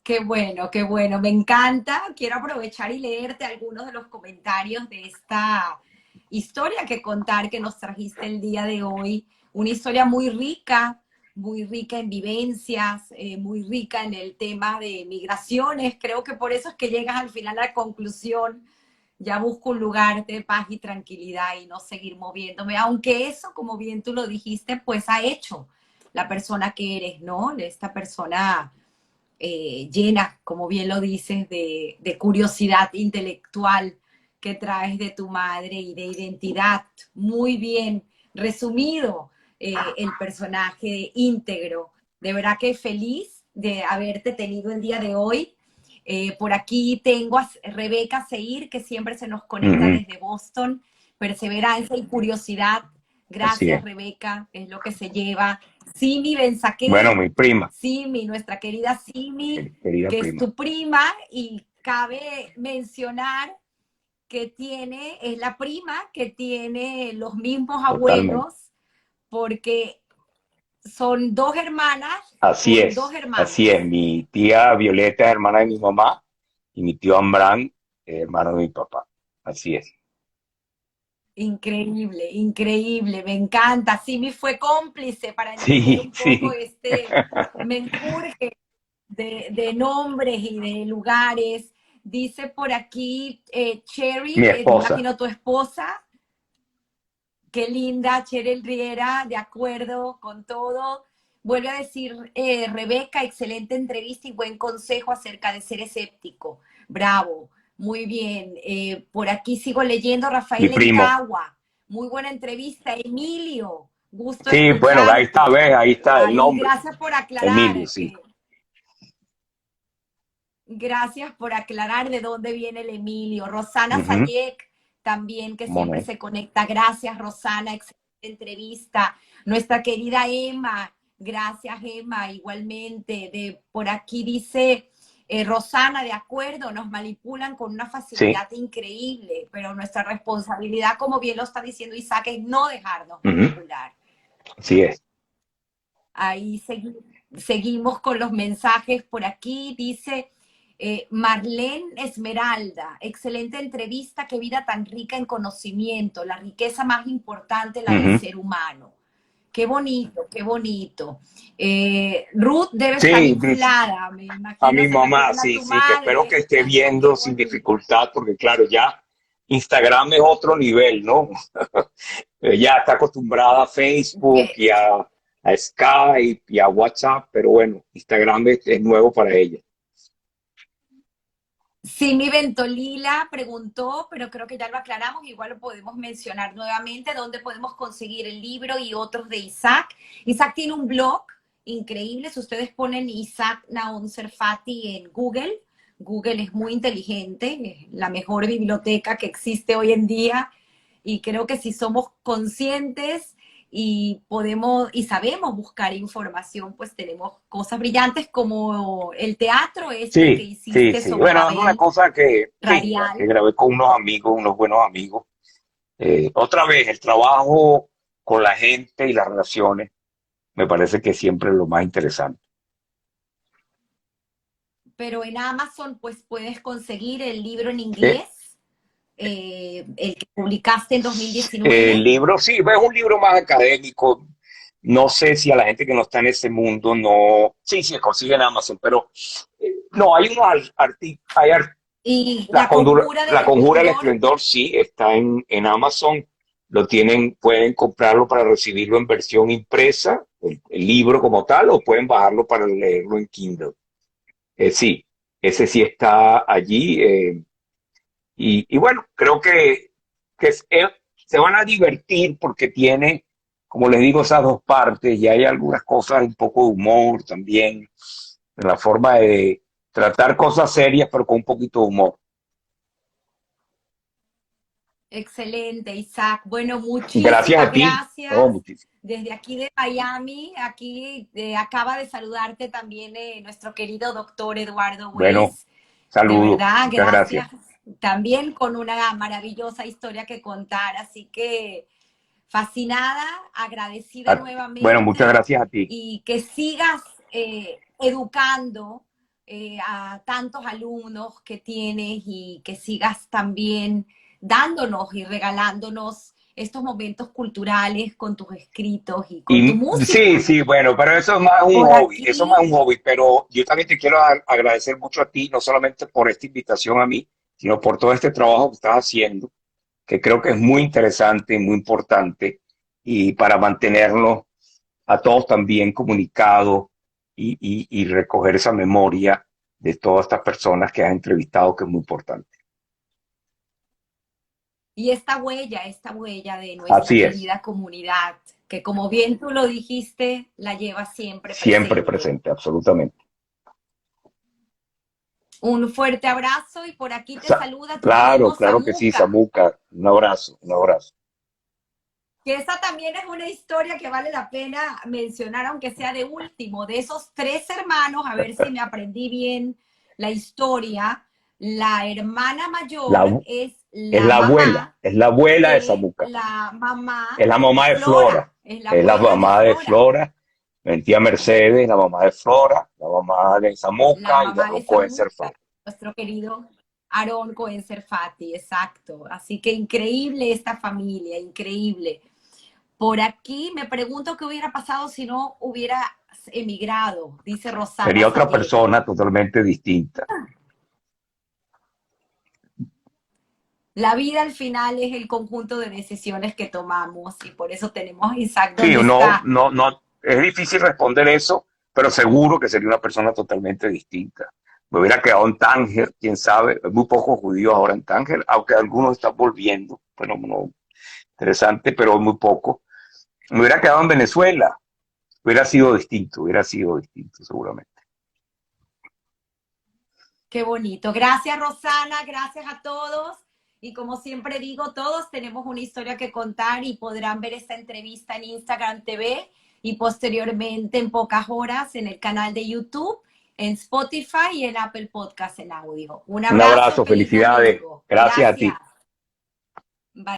Qué bueno, me encanta. Quiero aprovechar y leerte algunos de los comentarios de esta historia que contar que nos trajiste el día de hoy. Una historia muy rica en vivencias, muy rica en el tema de migraciones. Creo que por eso es que llegas al final a la conclusión, ya busco un lugar de paz y tranquilidad y no seguir moviéndome, aunque eso, como bien tú lo dijiste, pues ha hecho la persona que eres, ¿no? Esta persona llena, como bien lo dices, de curiosidad intelectual que traes de tu madre y de identidad. Muy bien resumido el personaje íntegro. De verdad que feliz de haberte tenido el día de hoy. Por aquí tengo a Rebeca Seir, que siempre se nos Uh conecta -huh. desde Boston. Perseverancia y curiosidad. Así Gracias, es. Rebeca, es lo que se lleva. Simi Benzaquer, Bueno, mi prima, Simi, nuestra querida Simi, querida que es prima. tu prima, y cabe mencionar que es la prima que tiene los mismos Totalmente. abuelos, porque son dos hermanas con dos Así es. hermanos. Mi tía Violeta es hermana de mi mamá y mi tío Ambrán es hermano de mi papá. Así es. Increíble, increíble, me encanta. Simi fue cómplice para entender Sí, un poco sí. este menjurje de nombres y de lugares. Dice por aquí Mi Cherry, me esposa. imagino tu esposa, qué linda, Cheryl Riera, de acuerdo con todo. Vuelve a decir Rebeca, excelente entrevista y buen consejo acerca de ser escéptico. Bravo, muy bien. Por aquí sigo leyendo Mi Rafael primo. Encagua. Muy buena entrevista. Emilio, gusto Sí, bueno, ahí está, escucharte. ves, ahí está el Ahí, nombre. Emilio, sí. gracias por aclarar de dónde viene el Emilio. Rosana Ujú. Sayek, también que ¿Cómo siempre no? se conecta. Gracias, Rosana, excelente entrevista. Nuestra querida Emma, gracias, Emma, igualmente. Por aquí dice Rosana, de acuerdo, nos manipulan con una Sí. facilidad increíble, pero nuestra responsabilidad, como bien lo está diciendo Isaac, es no dejarnos Ujú. manipular. Así es. Ahí seguimos con los mensajes por aquí. Dice Marlene Esmeralda, excelente entrevista, qué vida tan rica en conocimiento, la riqueza más importante, la del Ujú. ser humano. Qué bonito, qué bonito. Ruth debe estar Sí, dice inflada, me a imagino mi se mamá, refieren a sí, tu sí, que espero que madre. esté Qué viendo sin bonito. dificultad, porque claro, ya Instagram es otro nivel, ¿no? Ya está acostumbrada a Facebook Que, a Skype y a WhatsApp, pero bueno, Instagram es nuevo para ella. Simi Ventolila preguntó, pero creo que ya lo aclaramos, igual lo podemos mencionar nuevamente, dónde podemos conseguir el libro y otros de Isaac. Isaac tiene un blog increíble, si ustedes ponen Isaac Naon Serfati en Google, Google es muy inteligente, es la mejor biblioteca que existe hoy en día y creo que si somos conscientes y podemos y sabemos buscar información, pues tenemos cosas brillantes como el teatro este que Sí, sí, hiciste sí. sobre Bueno, es una Babel cosa que, sí, que Radial. grabé con unos amigos, unos buenos amigos. Otra vez, el trabajo con la gente y las relaciones me parece que siempre es lo más interesante. Pero en Amazon pues puedes conseguir el libro en Eh, inglés, el que publicaste en 2019. el libro, sí, es un libro más académico. No sé si a la gente que no está en ese mundo, no, sí, sí, se consigue en Amazon, pero no, hay unos artículos, Y La Conjura del La Conjura del Esplendor. Esplendor sí está en Amazon. Lo tienen, pueden comprarlo para recibirlo en versión impresa, el libro como tal, o pueden bajarlo para leerlo en Kindle. Sí, ese sí está allí. Y bueno, creo que se van a divertir porque tiene, como les digo, esas dos partes y hay algunas cosas, un poco de humor también, en la forma de tratar cosas serias, pero con un poquito de humor. Excelente, Isaac. Bueno, Gracias muchísimas a ti. Oh, gracias. muchísimas. Desde aquí de Miami, aquí acaba de saludarte también nuestro querido doctor Eduardo Bueno, Weiss. De saludos. verdad, Muchas gracias. gracias. También con una maravillosa historia que contar. Así que fascinada, agradecida Bueno, muchas nuevamente gracias a ti. y que sigas educando a tantos alumnos que tienes y que sigas también dándonos y regalándonos estos momentos culturales con tus escritos y con tu Y sí, música. sí, bueno, pero eso es más un Por hobby, eso es más aquí, un hobby, pero yo también te quiero agradecer mucho a ti, no solamente por esta invitación a mí, sino por todo este trabajo que estás haciendo, que creo que es muy interesante y muy importante, y para mantenernos a todos también comunicados y recoger esa memoria de todas estas personas que has entrevistado, que es muy importante. y esta huella de nuestra Así es, querida comunidad, que como bien tú lo dijiste, la lleva siempre siempre presente. presente, absolutamente. Un fuerte abrazo y por aquí te Sa- saluda tu claro, primo claro que sí, Samuca, Samuca, un abrazo, un abrazo. que esa también es una historia que vale la pena mencionar, aunque sea de último, de esos tres hermanos, a ver si me aprendí bien la historia. La hermana La, mayor es la abuela de de Samuca, la mamá es la de mamá de Flora, Flora, es la es la abuela de mamá de Flora, Flora, mi tía Mercedes, la mamá de Flora, la mamá de la Samuca y de mamá de Rocco de Samuca, Serfat. nuestro querido Aarón Cohen Serfati, exacto. Así que increíble esta familia, increíble. Por aquí me pregunto qué hubiera pasado si no hubiera emigrado, dice Rosana Sería otra Sayegui. persona totalmente distinta. La vida al final es el conjunto de decisiones que tomamos y por eso tenemos a Isaac Sí, donde está. no, es difícil responder eso, pero seguro que sería una persona totalmente distinta. Me hubiera quedado en Tánger, quién sabe, hay muy pocos judíos ahora en Tánger, aunque algunos están volviendo, bueno, no, interesante, pero muy poco. Me hubiera quedado en Venezuela, hubiera sido distinto seguramente. Qué bonito. Gracias Rosana, gracias a todos. Y como siempre digo, todos tenemos una historia que contar y podrán ver esta entrevista en Instagram TV y posteriormente en pocas horas en el canal de YouTube, en Spotify y en Apple Podcast en audio. Un Un abrazo, abrazo, feliz felicidades, domingo. gracias a Gracias. ti. Bye.